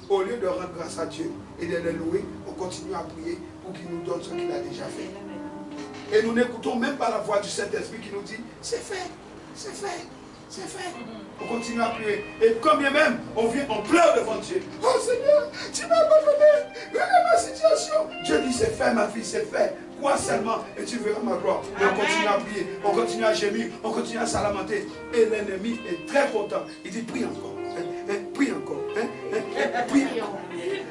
Au lieu de rendre grâce à Dieu et de le louer, on continue à prier pour qu'il nous donne ce qu'il a déjà fait. Et nous n'écoutons même pas la voix du Saint-Esprit qui nous dit, c'est fait, c'est fait, c'est fait. On continue à prier. Et quand bien même, on vient, on pleure devant Dieu. Oh Seigneur, tu m'as abandonné. Regarde ma situation. Dieu dit, c'est fait ma fille, c'est fait. Crois seulement et tu verras ma gloire. Et on continue à prier, on continue à gémir, on continue à s'alamenter. Et l'ennemi est très content. Il dit, prie encore. Prie encore. Prie encore.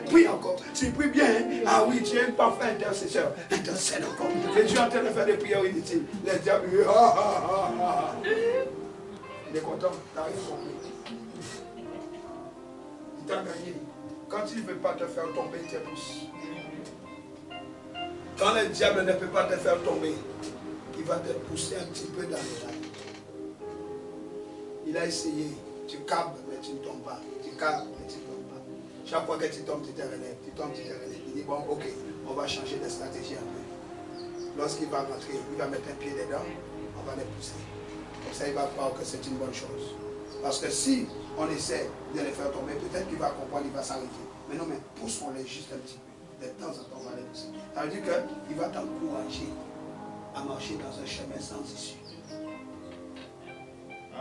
Prie encore. Tu pries bien. Ah oui, tu es un parfait intercesseur. Intercède encore. Et Dieu est en train de faire des prières inutiles. Les diables, il est content. T'as rien compris. Il t'a gagné. Quand il ne veut pas te faire tomber, il te pousse. Quand le diable ne peut pas te faire tomber, il va te pousser un petit peu dans les rails. Il a essayé. Tu câbles, mais tu ne tombes pas. Tu câbles, mais tu ne tombes pas. Chaque fois que tu tombes, tu te relèves. Tu tombes, tu te relèves. Il dit, bon, ok, on va changer de stratégie un peu. Lorsqu'il va rentrer, il va mettre un pied dedans, on va le pousser. Comme ça, il va croire que c'est une bonne chose. Parce que si on essaie de les faire tomber, peut-être qu'il va comprendre, il va s'arrêter. Mais non, mais poussons-les juste un petit peu. De temps en temps, on va les pousser. Ça veut dire qu'il va t'encourager à marcher dans un chemin sans issue.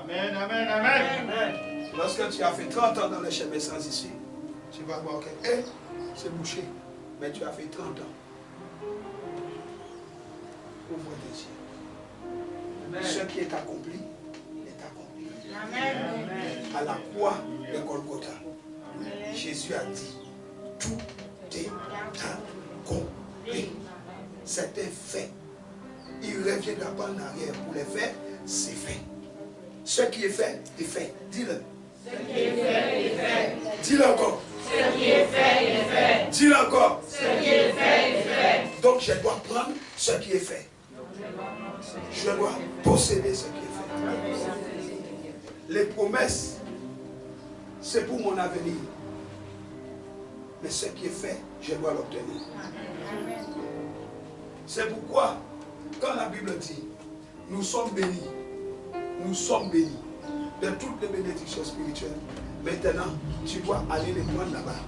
Amen, amen, amen. Lorsque tu as fait 30 ans dans le chemin sans issue, tu vas voir que c'est bouché. Mais tu as fait 30 ans. Ouvre tes yeux. Ce qui est accompli est accompli. Amen. À la croix de Golgotha, Jésus a dit, tout est accompli. C'était fait. Il ne reviendra pas en arrière pour les faire, c'est fait. Ce qui est fait, est fait. Dis-le. Ce qui est fait, est fait. Dis-le encore. Ce qui est fait, est fait. Dis-le encore. Ce qui est fait, est fait. Donc je dois prendre ce qui est fait. Je dois posséder ce qui est fait. Les promesses, c'est pour mon avenir. Mais ce qui est fait, je dois l'obtenir. C'est pourquoi, quand la Bible dit, nous sommes bénis de toutes les bénédictions spirituelles. Maintenant, tu dois aller les prendre là-bas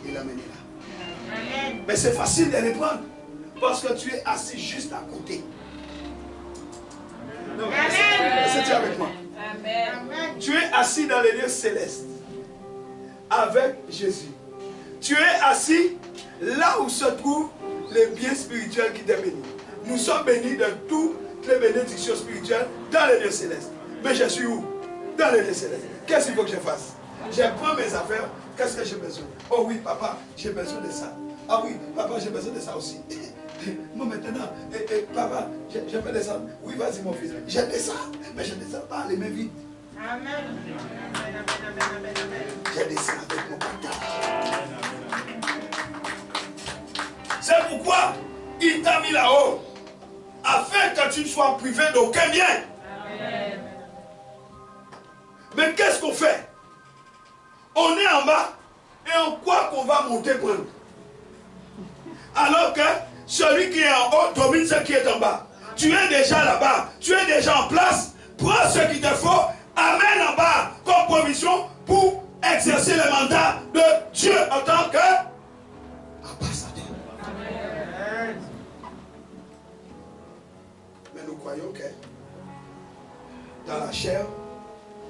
et l'amener là. Mais c'est facile de les prendre parce que tu es assis juste à côté. Est-ce que tu es avec moi? Amen. Tu es assis dans les lieux célestes avec Jésus. Tu es assis là où se trouvent les biens spirituels qui t'est béni. Nous sommes bénis de toutes les bénédictions spirituelles dans les lieux célestes. Mais je suis où? Dans les lieux célestes. Qu'est-ce qu'il faut que je fasse? Je prends mes affaires. Qu'est-ce que j'ai besoin? Oh oui, papa, j'ai besoin de ça. Ah oui, papa, j'ai besoin de ça aussi. Moi maintenant, papa, je peux descendre. Oui, vas-y mon fils. Je descends, mais je ne descends pas les mains vides. Amen. Je descends avec mon partage. C'est pourquoi il t'a mis là-haut, afin que tu ne sois privé d'aucun bien. Amen. Mais qu'est-ce qu'on fait? On est en bas et on croit qu'on va monter prendre. Alors que celui qui est en haut domine ce qui est en bas. Tu es déjà là-bas, tu es déjà en place. Prends ce qu'il te faut, amène en bas comme provision pour exercer le mandat de Dieu en tant qu'ambassadeur. Mais nous croyons que dans la chair,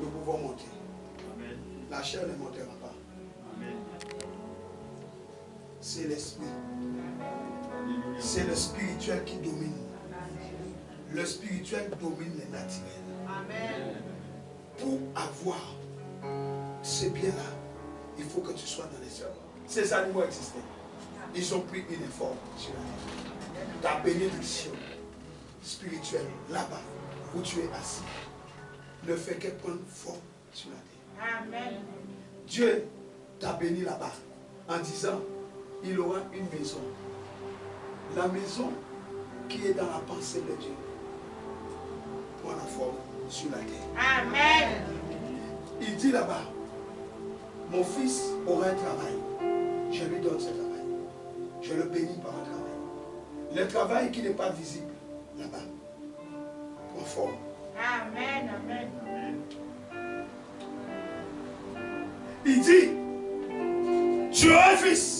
nous pouvons monter. La chair ne montera pas. C'est l'esprit. C'est le spirituel qui domine. Le spirituel domine le naturel. Amen. Pour avoir ces biens-là, il faut que tu sois dans les œuvres. Ces animaux existaient. Ils ont pris une effort sur la terre. Ta bénédiction spirituelle, là-bas, où tu es assis, ne fait que prendre forme sur la terre. Amen. Dieu t'a béni là-bas en disant, il aura une maison. La maison qui est dans la pensée de Dieu prend la forme sur la terre. Amen. Il dit là-bas, mon fils aura un travail. Je lui donne ce travail. Je le bénis par un travail. Le travail qui n'est pas visible là-bas prend forme. Amen. Amen. Il dit, tu as un fils.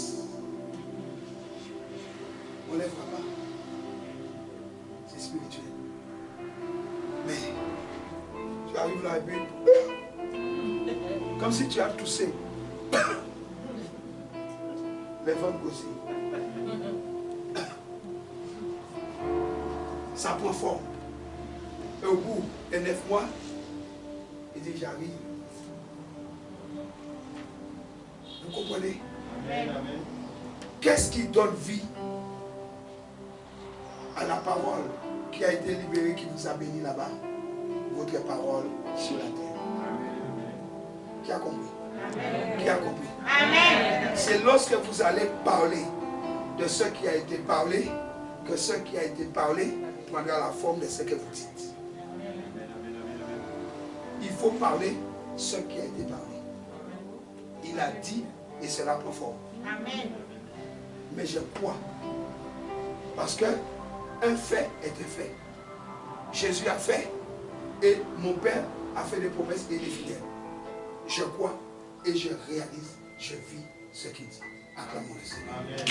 On lève papa. C'est spirituel. Mais tu arrives là et puis comme si tu as toussé. Les femmes aussi. Ça prend forme. Et au bout de 9 mois, il dit j'arrive. Vous comprenez? Amen. Qu'est-ce qui donne vie à la parole qui a été libérée, qui vous a béni là-bas? Votre parole sur la terre. Qui a compris? Amen. Qui a compris? Amen. C'est lorsque vous allez parler de ce qui a été parlé que ce qui a été parlé prendra la forme de ce que vous dites. Il faut parler ce qui a été parlé. Il a dit et cela prend forme. Amen. Mais je crois. Parce que un fait était fait. Jésus a fait et mon Père a fait des promesses et il est fidèle. Je crois et je réalise, je vis ce qu'il dit. Acclamons le Seigneur. Amen.